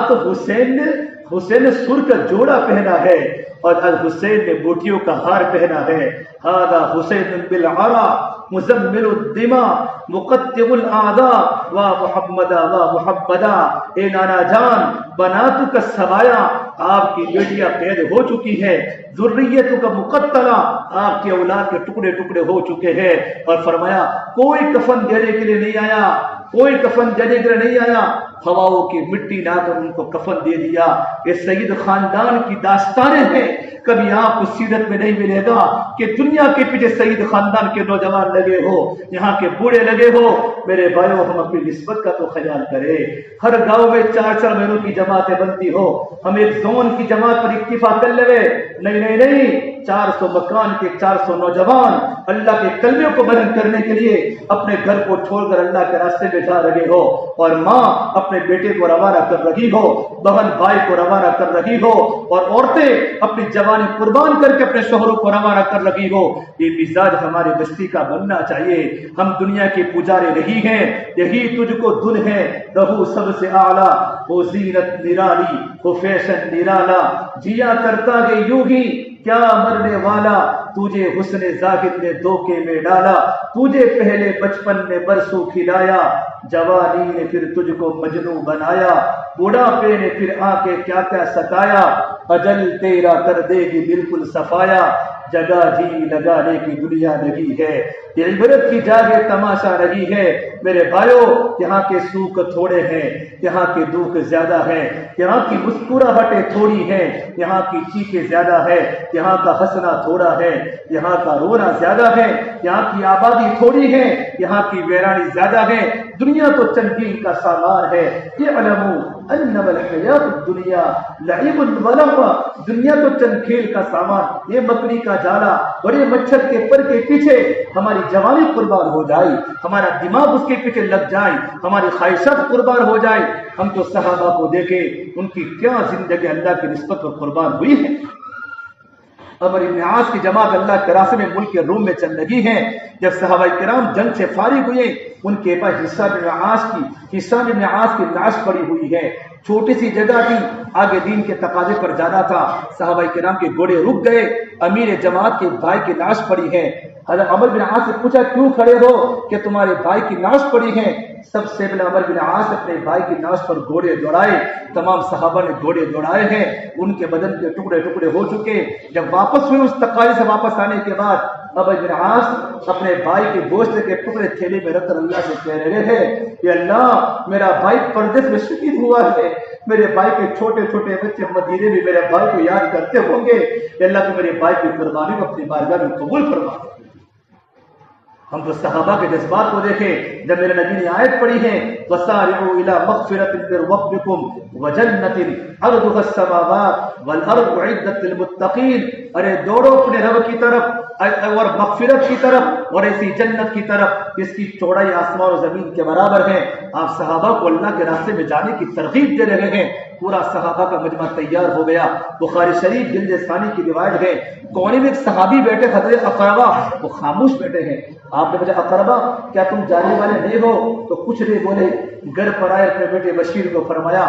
تو حسین نے سر کا جوڑا پہنا ہے اور حسین نے بوٹیوں کا ہار پہنا ہے. ھذا حسین بالعرا مزمل الدماء مقطع الاعداء واہ محمدہ واہ محمدہ. اے نانا جان، بناتو کا سبایا، آپ کی بیٹیاں قید ہو چکی ہے، ذریتوں کا مقتلہ، آپ کی اولاد کے ٹکڑے ٹکڑے ہو چکے ہیں. اور فرمایا کوئی کفن دینے کے لیے نہیں آیا، کوئی کفن دینے کے لیے نہیں آیا، ہواؤں کی مٹی لا کر ان کو کفن دے دیا. یہ سید خاندان کی داستانیں ہیں. کبھی آپ کو سیرت میں نہیں ملے گا کہ دنیا کے پیچھے سید خاندان کے نوجوان لگے ہو، یہاں کے بوڑھے لگے ہو. میرے بھائیوں، ہم اپنی نسبت کا تو خیال کریں. ہر گاؤں میں 4 مہینوں کی جماعتیں بنتی ہو، ہم ایک زون کی جماعت پر اکتفا کر لے. نہیں، 400 مکان کے 400 نوجوان اللہ کے کلمے کو بلند کرنے کے لیے اپنے گھر کو چھوڑ کر اللہ کے راستے میں جا رہے ہو. اور ماں اپنے بیٹے کو روانہ کر رہی ہو، بہن بھائی کو روانہ کر رہی ہو، اور عورتیں اپنی جوانی قربان کر کے اپنے شوہروں کو روانہ کر رہی ہو. یہ مزاج ہماری بستی کا بننا چاہیے. ہم دنیا کے پجارے نہیں ہیں، یہی تجھ کو دن ہے. رہو سب سے اعلیٰ، وہ زینت نرالی، وہ فیشن نرالا، جیا کرتا ہے یوں ہی کیا مرنے والا. تجھے حسن زاہد نے دھوکے میں ڈالا، تجھے پہلے بچپن میں برسوں کھلایا، جوانی نے پھر تجھ کو مجنوں بنایا، بڑھاپے نے پھر آ کے کیا کیا ستایا. اجل تیرا کر دے گی بالکل صفایا، جگہ جی لگانے کی دنیا نہیں ہے. یہ عبرت کی جگہ تماشا رہی ہے میرے بھائیوں. یہاں کے سوکھ تھوڑے ہیں، یہاں کے دکھ زیادہ ہیں، یہاں کی مسکراہٹیں تھوڑی ہیں، یہاں کی چیخیں زیادہ ہے، یہاں کا ہنسنا تھوڑا ہے، یہاں کا رونا زیادہ ہے، یہاں کی آبادی تھوڑی ہے، یہاں کی ویرانی زیادہ ہے. دنیا تو چند دن کا سامان ہے. اعلموا انما الحیات الدنیا لعب ولهو. دنیا تو چند کھیل کا سامان، یہ مکڑی کا جالا، بڑے مچھر کے پر کے پیچھے ہماری جوانی قربان ہو جائے، ہمارا دماغ اس کے پیچھے لگ جائے، ہماری خواہشات قربان ہو جائے. ہم تو صحابہ کو دیکھیں ان کی کیا زندگی اللہ کی نسبت پر قربان ہوئی ہے. عمرو بن عاص کی جماعت اللہ کے راستے میں ملک روم میں چل لگی ہے. جب صحابہ کرام جنگ سے فارغ ہوئے ان کے پاس حصہ بن عاص کی لاش پڑی ہوئی ہے. چھوٹی سی جگہ تھی، آگے دین کے تقاضے پر جانا تھا. صحابہ کرام کے گھوڑے رک گئے، امیر جماعت کے بھائی کی لاش پڑی ہے. حضرت عمرو بن عاص سے پوچھا کیوں کھڑے ہو کہ تمہارے بھائی کی لاش پڑی ہے. سب سے پہلے عمرو بن عاص اپنے بھائی کی لاش پر گھوڑے دوڑائے. تمام صحابہ نے گھوڑے دوڑائے ہیں، ان کے بدن کے ٹکڑے ٹکڑے ہو چکے. جب واپس ہوئے اس تقاضے سے واپس آنے کے بعد عمرو بن عاص اپنے بھائی کے گوشت کے ٹکڑے تھیلے میں رکھ کر اللہ سے کہہ رہے ہیں کہ اللہ میرا بھائی پردیس میں شہید ہوا ہے، میرے بھائی کے چھوٹے چھوٹے بچے مدینے میں میرے بھائی کو یاد کرتے ہوں گے. اللہ تو میرے بھائی کی قربانی کو اپنی بارگاہ میں قبول فرما. ہم تو صحابہ کے جذبات کو دیکھیں. جب میرے نبی نے آیت پڑھی ہے وَسَارِعُوا إِلَىٰ مَغْفِرَةٍ مِّن رَّبِّكُمْ وَجَنَّةٍ عَرْضُهَا السَّمَاوَاتُ وَالْأَرْضُ أُعِدَّتْ لِلْمُتَّقِينَ. ارے دوڑو اپنے رب کی طرف اور مغفرت کی طرف اور ایسی جنت کی طرف جس کی چوڑائی آسمان و زمین کے برابر ہے. آپ صحابہ کو اللہ کے راستے میں جانے کی ترغیب دے رہے ہیں. پورا صحابہ کا مجمع تیار ہو گیا. بخاری شریف جلد ثانی کی روایت ہے، کونے میں ایک صحابی بیٹھے حضرت اقربہ، وہ خاموش بیٹھے ہیں. آپ نے مجھے اقربہ کیا تم جانے والے نہیں ہو؟ تو کچھ نہیں بولے. گھر پر آئے اپنے بیٹے بشیر کو فرمایا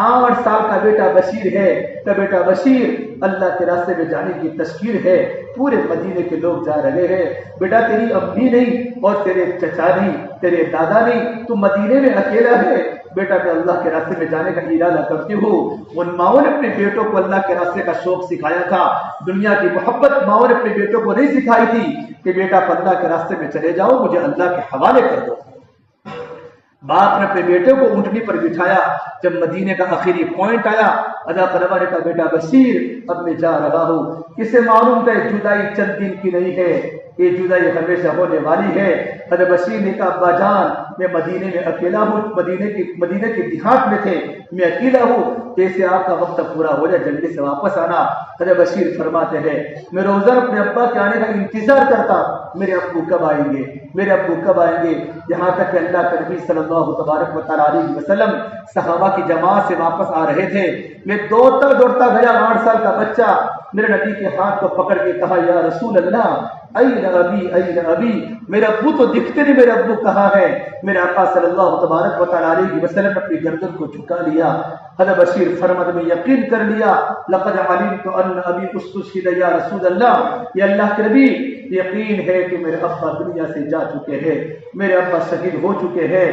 8 سال کا بیٹا بشیر ہے، تو بیٹا بشیر اللہ کے راستے میں جانے کی تشکیل ہے، پورے مدینے کے لوگ جا رہے ہیں. بیٹا تیری امی نہیں اور تیرے چچا نہیں، تیرے دادا نہیں، تو مدینے میں اکیلا ہے. بیٹا میں اللہ کے راستے میں جانے کا ارادہ کرتی ہوں. ان ماؤں نے اپنے بیٹوں کو اللہ کے راستے کا شوق سکھایا تھا. دنیا کی محبت ماؤں نے اپنے بیٹوں کو نہیں سکھائی تھی کہ بیٹا اللہ کے راستے میں چلے جاؤ، مجھے اللہ کے حوالے کر دو. باپ نے اپنے بیٹے کو اونٹنی پر بٹھایا. جب مدینے کا آخری پوائنٹ آیا ادا کروا نے کہا بیٹا بشیر اب میں جا رہا ہوں. اسے معلوم تھا جدائی چند دن کی نہیں ہے، یہ جدائی ہمیشہ ہونے والی ہے. حضرت بشیر نے کہا ابا جان میں مدینے میں اکیلا ہوں، مدینے کے دیہات میں تھے، میں اکیلا ہوں، جیسے آپ کا وقت پورا ہو جائے جلدی سے واپس آنا. حضرت بشیر فرماتے ہیں میں روزانہ اپنے ابا کے آنے کا انتظار کرتا، میرے ابو کب آئیں گے، میرے ابو کب آئیں گے. یہاں تک کہ اللہ کے نبی صلی اللہ تبارک و تعالیٰ علیہ وسلم صحابہ کی جماعت سے واپس آ رہے تھے. میں دوڑتا گیا، 8 سال کا بچہ میرے نبی کے ہاتھ کو پکڑ کے کہا یا رسول اللہ این ابی این ابی. میرے ابو تو دکھتے نہیں، میرے ابو کہاں ہے؟ میرے آقا صلی اللہ تبارک و تعالیٰ علیہ وسلم نے اپنی گردن کو جھکا لیا. حضرت بشیر فرماتے میں یقین کر لیا لقد علمت ان ابی استشهد یا رسول اللہ. یہ اللہ کے نبی یقین ہے کہ میرے ابا دنیا سے جا چکے ہیں، میرے ابا شہید ہو چکے ہیں.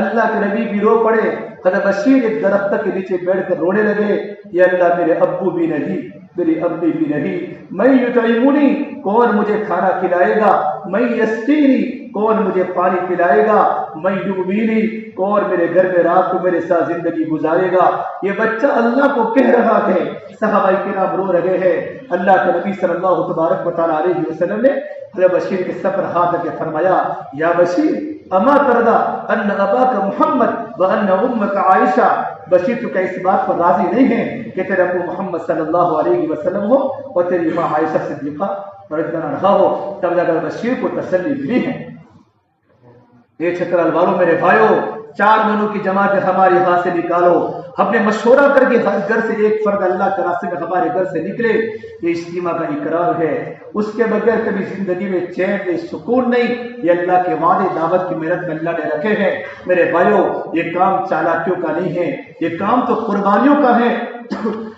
اللہ کے نبی بھی رو پڑے. حضرت بشیر ایک درخت کے نیچے بیٹھ کر رونے لگے یا اللہ میرے ابو بھی نہیں، میری امی بھی نہیں. میں یطعمونی کون مجھے کھانا کھلائے گا، میں یسقینی کون مجھے پانی پلائے گا، میں یؤوینی کون میرے گھر میں رات کو میرے ساتھ زندگی گزارے گا. یہ بچہ اللہ کو کہہ رہا ہے. صحابہ کرام رو رہے ہیں. اللہ کے نبی صلی اللہ تبارک و تعالیٰ علیہ وسلم نے حضرت بشیر کے سر پر ہاتھ رکھ کے فرمایا یا بشیر اما ترضى ان اباک محمد وان امک عائشہ. بشیر تو کیا اس بات پر راضی نہیں ہے کہ تیرا ابو محمد صلی اللہ علیہ وسلم ہو اور تیری ماں عائشہ صدیقہ رضی اللہ عنہا ہو؟ تب جا کر بشیر کو تسلی ملی ہے. یہ چھترال والوں میرے بھائیوں، 4 مہینوں کی جماعت ہمارے ہاتھ سے نکالو. ہم نے مشورہ کر کے ہر گھر سے ایک فرد اللہ کے راستے میں ہمارے گھر سے نکلے. یہ اجتماع کا اقرار ہے. اس کے بغیر کبھی زندگی میں چین نہیں، سکون نہیں. یہ اللہ کے وعدے دعوت کی محنت میں اللہ نے رکھے ہیں. میرے بھائیوں یہ کام چالاکیوں کا نہیں ہے، یہ کام تو قربانیوں کا ہے.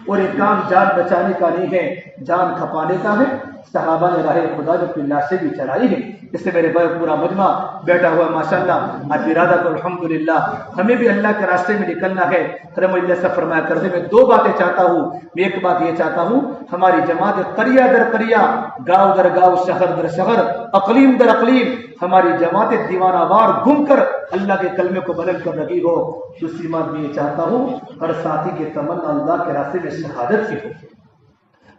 اور یہ کام جان بچانے کا نہیں ہے، جان کھپانے کا ہے. صحابہ نے راہ خدا جو پھر لاشیں بھی چڑھائی ہیں. اس سے میرے بھائی پورا مجمع بیٹھا ہوا ماشاءاللہ. آپ ارادہ کرو الحمدللہ ہمیں بھی اللہ کے راستے میں نکلنا ہے. حضرت اللہ سے فرمایا کرتے میں دو باتیں چاہتا ہوں. میں ایک بات یہ چاہتا ہوں ہماری جماعت قریہ در قریہ، گاؤں در گاؤں، شہر در شہر، اقلیم در اقلیم ہماری جماعت دیوانہ وار گھوم کر اللہ کے کلمے کو بلند کر رہی ہو. دوسری بات میں یہ چاہتا ہوں ہر ساتھی کی تمنا اللہ کے راستے میں شہادت کی ہو.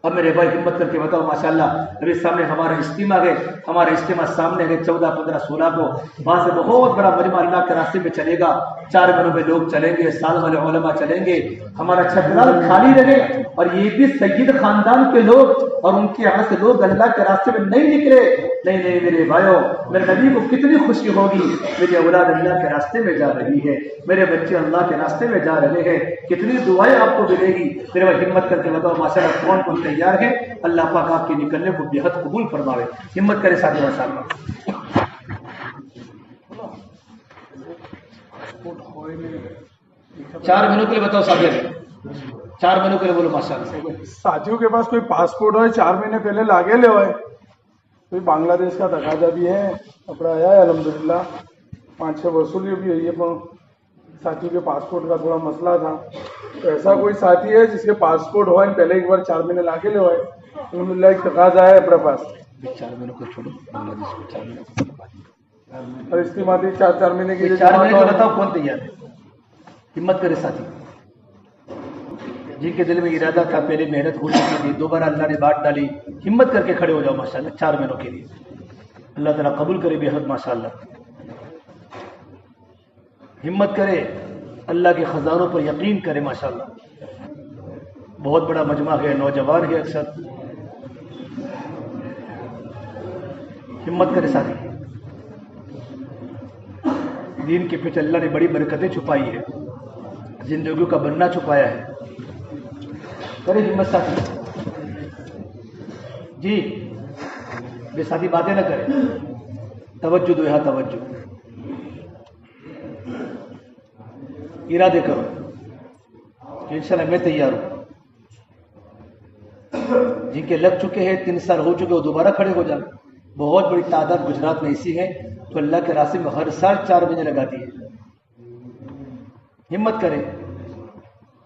اب میرے بھائی ہمت کر کے بتاؤ ماشاءاللہ ابھی سامنے ہمارا اجتماع ہے. ہمارا اجتماع سامنے ہے 14 15 16 کو. وہاں سے بہت بڑا مجمع اللہ کے راستے میں چلے گا. 4 گھروں میں لوگ چلیں گے، سال والے علماء چلیں گے. ہمارا چھترال خالی رہے اور یہ بھی سید خاندان کے لوگ اور ان کے یہاں سے لوگ اللہ کے راستے میں نہیں نکلے. نہیں میرے بھائیوں، میرے نبی کو کتنی خوشی ہوگی میری اولاد اللہ کے راستے میں جا رہی ہے، میرے بچے اللہ کے راستے میں جا رہے ہیں. کتنی دعائیں آپ کو ملے گی. میرے بھائی ہمت کر کے بتاؤ ماشاءاللہ کون کون تیار ہے. اللہ پاک آپ کے نکلنے کو بے حد قبول فرماوے. ہمت کرے ساتھی ماشاءاللہ. 4 مہینوں کے لیے بتاؤ ساتھی، 4 مہینوں کے لیے بولو ماشاءاللہ. ساتھیوں کے پاس کوئی پاسپورٹ ہو 4 مہینے پہلے لاگے لے ہوئے. کوئی بنگلہ دیش کا تقاضا بھی ہے، کپڑا آیا ہے الحمدللہ. 5-6 وصولی بھی ہوئی ہے، پر ساتھی کے پاسپورٹ کا تھوڑا مسئلہ تھا. ایسا کوئی ساتھی ہے جس کے پاسپورٹ ہوا پہلے ایک بار 4 مہینے لاگے لے ہوئے الحمدللہ. ایک تقاضا ہے اپنے پاس. 4 مہینوں کو چھوڑو، بنگلہ دیش کو 4 مہینوں کو اور استعمالی 4 مہینے کی 4 مہینے کو بتاؤ کون تیار ہے. ہمت کرے ساتھی. جن کے دل میں ارادہ تھا پہلے محنت ہو چکی تھی، دوبارہ اللہ نے بات ڈالی، ہمت کر کے کھڑے ہو جاؤ ماشاءاللہ 4 مہینوں کے لیے. اللہ تعالیٰ قبول کرے بے حد ماشاءاللہ. ہمت کرے، اللہ کے خزانوں پر یقین کرے ماشاءاللہ. بہت بڑا مجمع ہے، نوجوان ہے اکثر. ہمت کرے ساتھی. دین کے پیچھے اللہ نے بڑی برکتیں چھپائی ہے، زندگیوں کا بننا چھپایا ہے. کرے ہمت ساتھی. جی بے ساتھی باتیں نہ کرے، توجہ دو، یہاں توجہ. ارادے کرو کہ انشاءاللہ میں تیار ہوں. جن کے لگ چکے ہیں 3 سال ہو چکے وہ دوبارہ کھڑے ہو جائیں. بہت بڑی تعداد گجرات میں ایسی ہے تو اللہ کے راستے میں ہر سال 4 مہینے لگاتی ہے. ہمت کرے،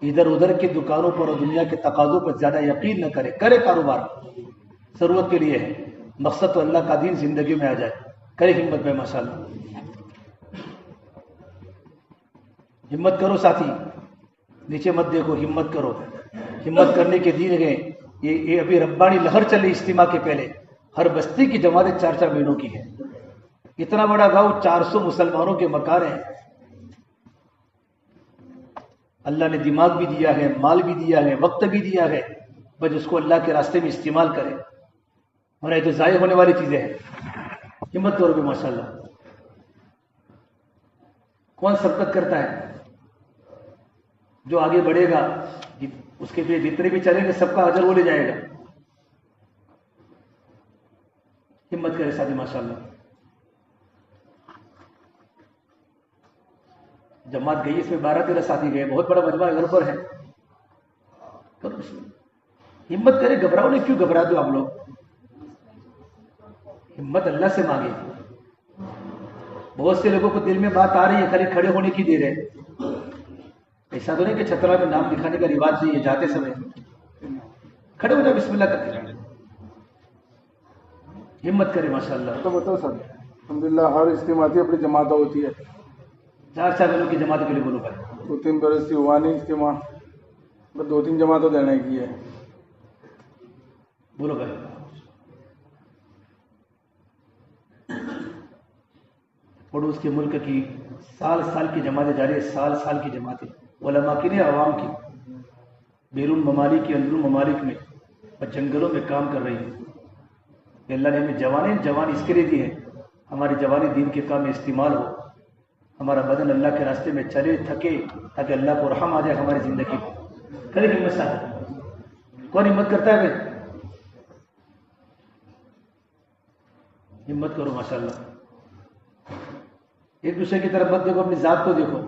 ادھر ادھر کی دکانوں پر اور دنیا کے تقاضوں پر زیادہ یقین نہ کرے. کرے کاروبار، ضرورت کے لیے ہے، مقصد تو اللہ کا دین زندگی میں آ جائے. کرے ہمت میں ماشاءاللہ. ہمت کرو ساتھی، نیچے مت دیکھو، ہمت کرو. ہمت کرنے کے دین ہے. یہ ابھی ربانی لہر چلی اجتماع کے پہلے. ہر بستی کی جماعتیں 4-4 مہینوں کی ہے. اتنا بڑا گاؤں 400 مسلمانوں کے مکان ہیں. اللہ نے دماغ بھی دیا ہے، مال بھی دیا ہے، وقت بھی دیا ہے، بس اس کو اللہ کے راستے میں استعمال کرے. اور یہ تو ضائع ہونے والی چیزیں ہیں. ہمت کرو گے ماشاءاللہ. کون سبقت کرتا ہے؟ جو آگے بڑھے گا اس کے لیے جتنے بھی چلیں گے سب کا اجر وہ لے جائے گا. ہمت کرے ساتھی ماشاءاللہ. جماعت گئی، اس میں 12-13 ساتھی گئے. بہت بڑا مجمع گھر پر ہے. ہمت کرے، گھبراؤ نہیں. کیوں گھبراتے ہو آپ لوگ؟ ہمت اللہ سے مانگے. بہت سے لوگوں کو دل میں بات آ رہی ہے، خالی کھڑے ہونے کی دیر ہے. ایسا تو نہیں کہ چھترا میں نام دکھانے کا رواج نہیں ہے. جاتے سمے کھڑے ہو جاؤ، بسم اللہ کرتے جاؤ. ہمت کرے ماشاءاللہ. تو بتاؤ سر، الحمدللہ ہر اجتماعی اپنی جماعت ہوتی ہے. 4 مہینوں کی جماعت کے لیے بولو بھائی. 2-3 برس سے ہوا نہیں اجتماع، بس 2-3 جماعتوں دینے کی ہے. بولو بھائی. پڑوس کے ملک کی سال کی جماعتیں جاری ہے. سال کی جماعتیں علماء کی نہیں، عوام کی. بیرون ممالک کی، اندرون ممالک میں اور جنگلوں میں کام کر رہی ہے. کہ اللہ نے ہمیں جوان اس کے لیے دی ہے، ہماری جوانی دین کے کام میں استعمال ہو. ہمارا بدن اللہ کے راستے میں چلے تھکے تاکہ اللہ کو رحم آ جائے ہماری زندگی کو. کرے ہمت ساتھ. کون ہمت کرتا ہے بھائی؟ ہمت کرو ماشاءاللہ. ایک دوسرے کی طرف مت دیکھو، اپنی ذات کو دیکھو.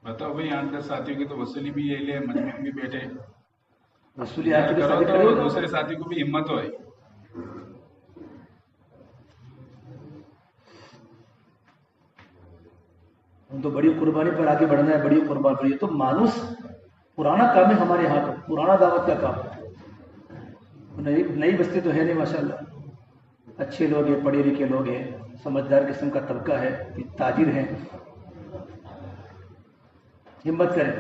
بتاؤ بھائی، 8-10 ساتھیوں کی تو وصولی بھی یہ لے، مجمع بھی بیٹھے وصولی آپ کے کرو ساتھ تو کھڑے ہو. دوسرے ساتھی کو بھی ہمت ہوئے. ہم تو بڑی قربانی پر آگے بڑھنا ہے, بڑی قربانی پر. یہ تو مانوس پرانا کام ہے ہمارے یہاں کا, پرانا دعوت کا کام. نئی بستی تو ہے نہیں ماشاءاللہ, اچھے لوگ ہیں, پڑھے لکھے لوگ ہیں, سمجھدار قسم کا طبقہ ہے, تاجر ہیں. ہمت کریں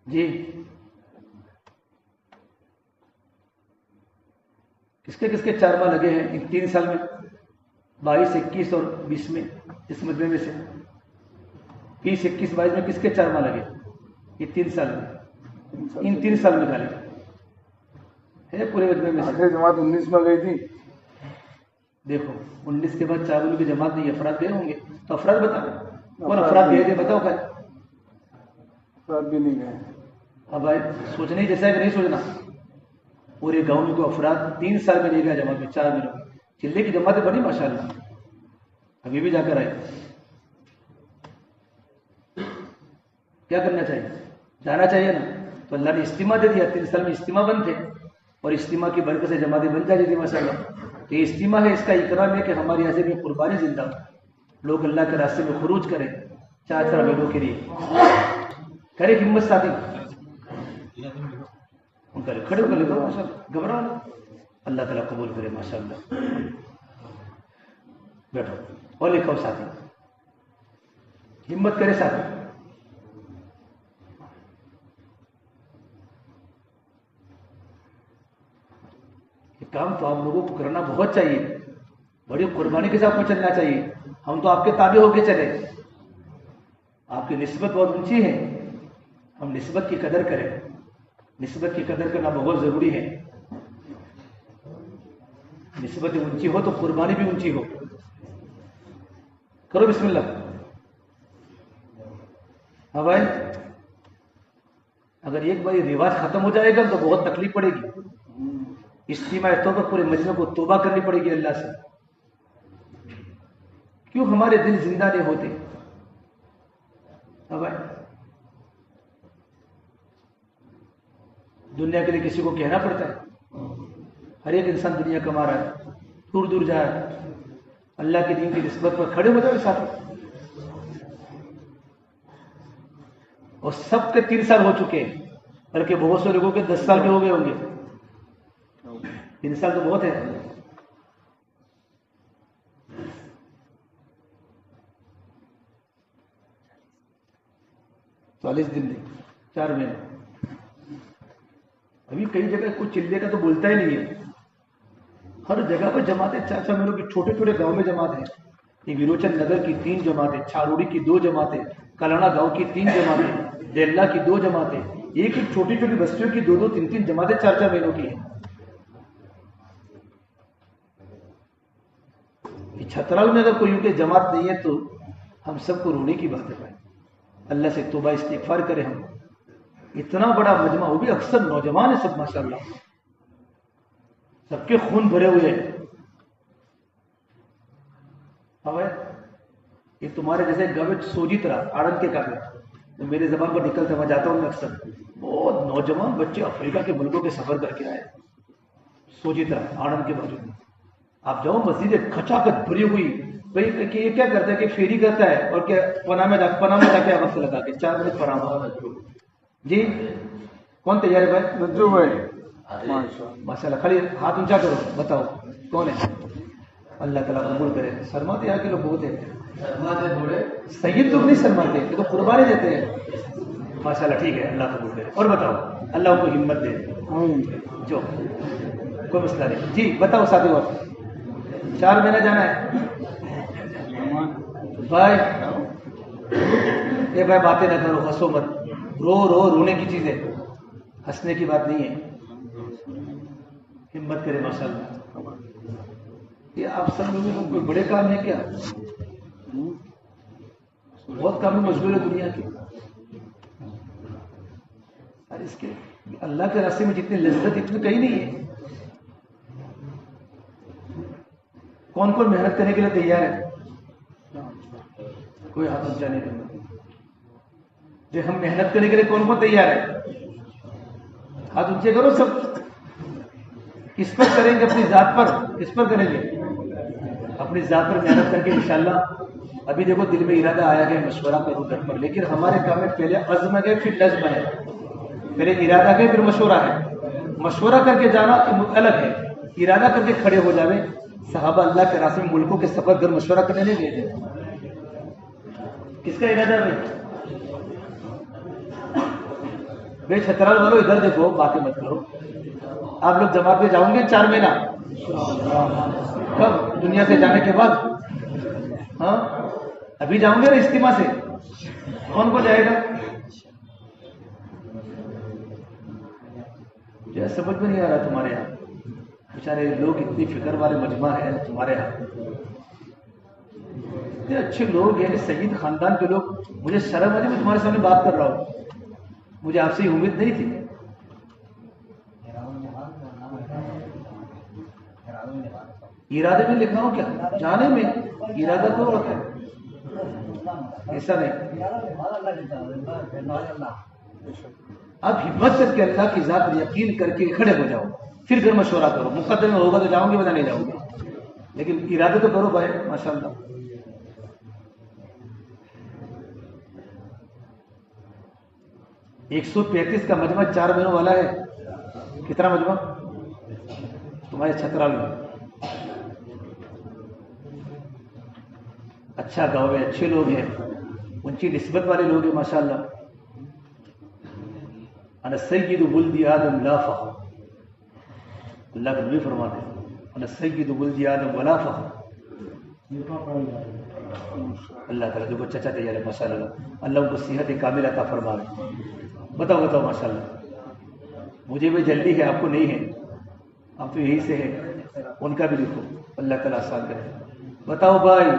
جی. کس کے 4 ماہ لگے ہیں ان 3 سال میں؟ 22, 21 اور 20 میں, اس مجمع میں سے 20, 21, 22 میں کس کے 4 ماہ لگے؟ یہ 3 سال میں. ان 3 سال میں نکالے ہے پورے مجمع میں سے. آخری جماعت 19 میں گئی تھی. دیکھو 19 کے بعد 4 کی جماعت نہیں, افراد گئے ہوں گے تو افراد بتاؤ, کون افراد گئے تھے بتاؤ. کیا افراد بھی نہیں گئے. اب بھائی سوچنا ہی جیسا ہے کہ نہیں سوچنا. پورے گاؤں میں کوئی افراد 3 سال میں نہیں گیا جماعت میں, 4 مہینوں. چلے کی جماعتیں بڑی ماشاءاللہ, ابھی بھی جا کر آئے. کیا کرنا چاہیے؟ جانا چاہیے نا. تو اللہ نے اجتماع دے دیا, 3 سال میں اجتماع بند تھے, اور اجتماع کی برکت سے جماعتیں بن جاتی تھی ماشاءاللہ. تو یہ اجتماع ہے, اس کا اکرام ہے کہ ہماری یہاں سے بھی قربانی زندہ ہو, لوگ اللہ کے راستے میں خروج کریں 4 مہینوں کے لیے. کرے ہمت ساتھی کرے, کھڑے ہو کر لکھو ماشاءاللہ, گھبراؤ نا. اللہ تعالیٰ قبول کرے ماشاءاللہ. بیٹھو اور لکھو ساتھی, ہمت کرے ساتھی. یہ کام تو آپ لوگوں کو کرنا بہت چاہیے, بڑی قربانی کے ساتھ کو چلنا چاہیے. ہم تو آپ کے تابع ہو کے چلے, آپ کی نسبت بہت اونچی ہے, ہم نسبت کی قدر کریں. نسبت کی قدر کرنا بہت ضروری ہے. نسبت اونچی ہو تو قربانی بھی اونچی ہو. کرو بسم اللہ. ہاں بھائی, اگر ایک بار یہ رواج ختم ہو جائے گا تو بہت تکلیف پڑے گی. اجتماع توبہ پورے مجمع کو توبہ کرنی پڑے گی اللہ سے. کیوں ہمارے دل زندہ نہیں ہوتے؟ ہاں بھائی, دنیا کے لیے کسی کو کہنا پڑتا ہے. ہر ایک انسان دنیا کما رہا ہے, دور دور جا رہا ہے. اللہ کے دین کی نسبت پر کھڑے ہو جائے ساتھ. اور سب کے 3 سال ہو چکے ہیں, بلکہ بہت سے لوگوں کے 10 سال کے ہو گئے ہوں گے. 3 سال تو بہت ہے. 40 دن نہیں, 4 مہینے. ابھی کئی جگہ کوئی چلے کا تو بولتا ہی نہیں ہے. ہر جگہ پر جماعتیں 4 مہینوں کی, چھوٹے چھوٹے گاؤں میں جماعت ہے. یہ ویروچن نگر کی 3 جماعتیں, چھاروڑی کی 2 جماعتیں, کلانا گاؤں کی 3 جماعتیں, ڈیلا کی 2 جماعتیں, ایک چھوٹی چھوٹی بستیوں کی 2 3 جماعتیں 4 مہینوں کی ہیں. چھترال میں اگر کوئی ان کی جماعت نہیں ہے تو ہم سب کو رونے کی بات ہے بھائی. اللہ سے توبہ استغفار کرے. ہم اتنا بڑا مجمع, وہ بھی اکثر نوجوان ہے سب ماشاءاللہ, سب کے خون بھرے ہوئے ہیں. یہ تمہارے جیسے گوٹ سوجی طرح آڑند کے کام تو میرے زبان پر نکلتا میں جاتا ہوں میں اکثر. بہت نوجوان بچے افریقہ کے ملکوں کے سفر کر کے آئے سوجی طرح آڑند کے بازو میں. آپ جاؤ مسجد کھچاکچ بھری ہوئی. بھائی کہ یہ کیا کرتا ہے کہ فیری کرتا ہے اور کیا پناہ میں جا کے وقت لگا کے 4 منٹ پناہ. جی کون تیار ہے بھائی؟ نجو بھائی ماشاء اللہ. خالی ہاتھ اونچا کرو, بتاؤ کون ہے. اللہ تعالیٰ قبول کرے. شرماتے یہاں کے لوگ بہت ہیں. سید تو نہیں شرماتے, یہ تو قربانی دیتے ہیں ماشاء اللہ. ٹھیک ہے, اللہ قبول کرے. اور بتاؤ, اللہ کو ہمت دے. جو کوئی مسئلہ نہیں. جی بتاؤ ساتھی. اور 4 مہینہ جانا ہے بھائی. اے بھائی باتیں نہ کرو, ہنسو مت. رونے کی چیز ہے, ہنسنے کی بات نہیں ہے. ہمت کرے ماشاء اللہ. یہ آپ سب لوگوں کو کوئی بڑے کام ہے کیا؟ بہت کام مشغول ہے دنیا کی. اور اس کے اللہ کے راستے میں جتنی لذت اتنی کہیں نہیں ہے. کون کون محنت کرنے کے لیے تیار ہے؟ کوئی ہاتھ اونچا نہیں کرنا. جو ہم محنت کرنے کے لیے کون کون تیار ہے؟ ہاتھ اونچے کرو سب. کس پر کریں گے؟ اپنی ذات پر. کس پر کریں گے؟ اپنی ذات پر محنت کر کے انشاءاللہ. ابھی دیکھو دل میں ارادہ آیا ہے مشورہ کروں گھر پر، لیکن ہمارے کام میں پہلے عزم ہے پھر لزم ہے. پہلے ارادہ ہے پھر مشورہ ہے. مشورہ کر کے جانا الگ ہے، ارادہ کر کے کھڑے ہو جاوے. صحابہ اللہ کے راستے میں ملکوں کے سفر کر مشورہ کرنے نہیں گئے تھے. کس کا ارادہ بھائی چھترال والوں ادھر دیکھو، باتیں مت کرو. آپ لوگ جماعت میں جاؤں گے 4 مہینہ کب؟ دنیا سے جانے کے بعد. ہاں ابھی جاؤں گے نا اجتماع سے، کون کو جائے گا؟ مجھے سمجھ میں نہیں آ رہا تمہارے یہاں بیچارے لوگ اتنی فکر والے مجمع ہے تمہارے یہاں. اتنے اچھے لوگ ہیں، سید خاندان کے لوگ. مجھے شرم آ رہی، میں تمہارے سامنے بات کر رہا ہوں. مجھے آپ سے یہ امید نہیں تھی. ارادے میں لکھا ہوں کیا؟ جانے میں ارادہ تو ہوتا ہے، ایسا نہیں. اب ہمت کر کے اللہ کی ذات پر یقین کر کے کھڑے ہو جاؤ، پھر گھر مشورہ کرو. مقدر میں ہوگا تو جاؤں گے، بتا نہیں جاؤں گے، لیکن ارادے تو کرو بھائی. ماشاء اللہ. ایک 135 کا مجمع 4 مہینوں والا ہے. کتنا مجمع تمہارے چھترال میں؟ اچھا گاؤں ہے، اچھے لوگ ہیں، ان کی نسبت والے لوگ ہیں ماشاء اللہ. انا سید ولد آدم لا فخر، اللہ کا نبی فرماتے ہیں انا سید ولد آدم ولا فخر. اللہ تعالیٰ جو چچا تیار ہے ماشاء اللہ. اللہ ان کو صحت کامل عطا فرمائے. بتاؤ ماشاء اللہ. مجھے بھی جلدی ہے، آپ کو نہیں ہے، آپ تو یہی سے ہیں. ان کا بھی لکھو، اللہ تعالیٰ آسان کرے. بتاؤ بھائی،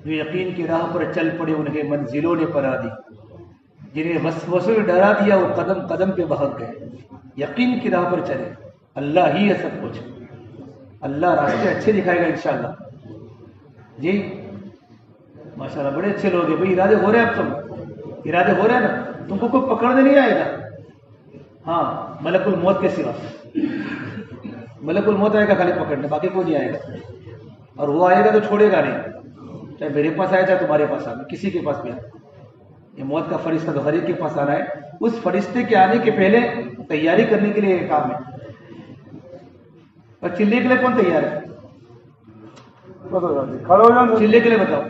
جو یقین کی راہ پر چل پڑے انہیں منزلوں نے پرا دی، جنہیں وسوسوں نے ڈرا دیا وہ قدم قدم پہ بہک گئے. یقین کی راہ پر چلے، اللہ ہی ہے سب کچھ. اللہ راستے اچھے دکھائے گا انشاءاللہ. جی ماشاءاللہ بڑے اچھے لوگ ہیں بھائی. ارادے ہو رہے ہیں، اب تم ارادے ہو رہے ہیں نا، تم کو کوئی پکڑنے نہیں آئے گا. ہاں ملک الموت کے سوا ملک الموت آئے گا خالی پکڑنے، باقی کوئی نہیں آئے گا. اور وہ آئے گا تو چھوڑے گا نہیں، چاہے میرے پاس آئے چاہے تمہارے پاس آئے، کسی کے پاس بھی آئے. یہ موت کا فرشتہ تو ہر ایک کے پاس آ رہا ہے. اس فرشتے کے آنے کے پہلے تیاری کرنے کے لیے یہ کام ہے. اور چلے کے لیے کون تیار ہے؟ چلے کے لیے بتاؤ.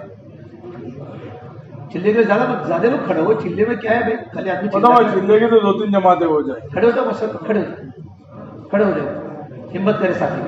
چلے کے لیے زیادہ لوگ کھڑے ہو. چلے میں کیا ہے بھائی؟ خالی آدمی چلے کی تو 2-3 جماعتیں ہو جائے. کھڑے ہو جاؤ، کھڑے ہو جاؤ، ہمت کرے ساتھی.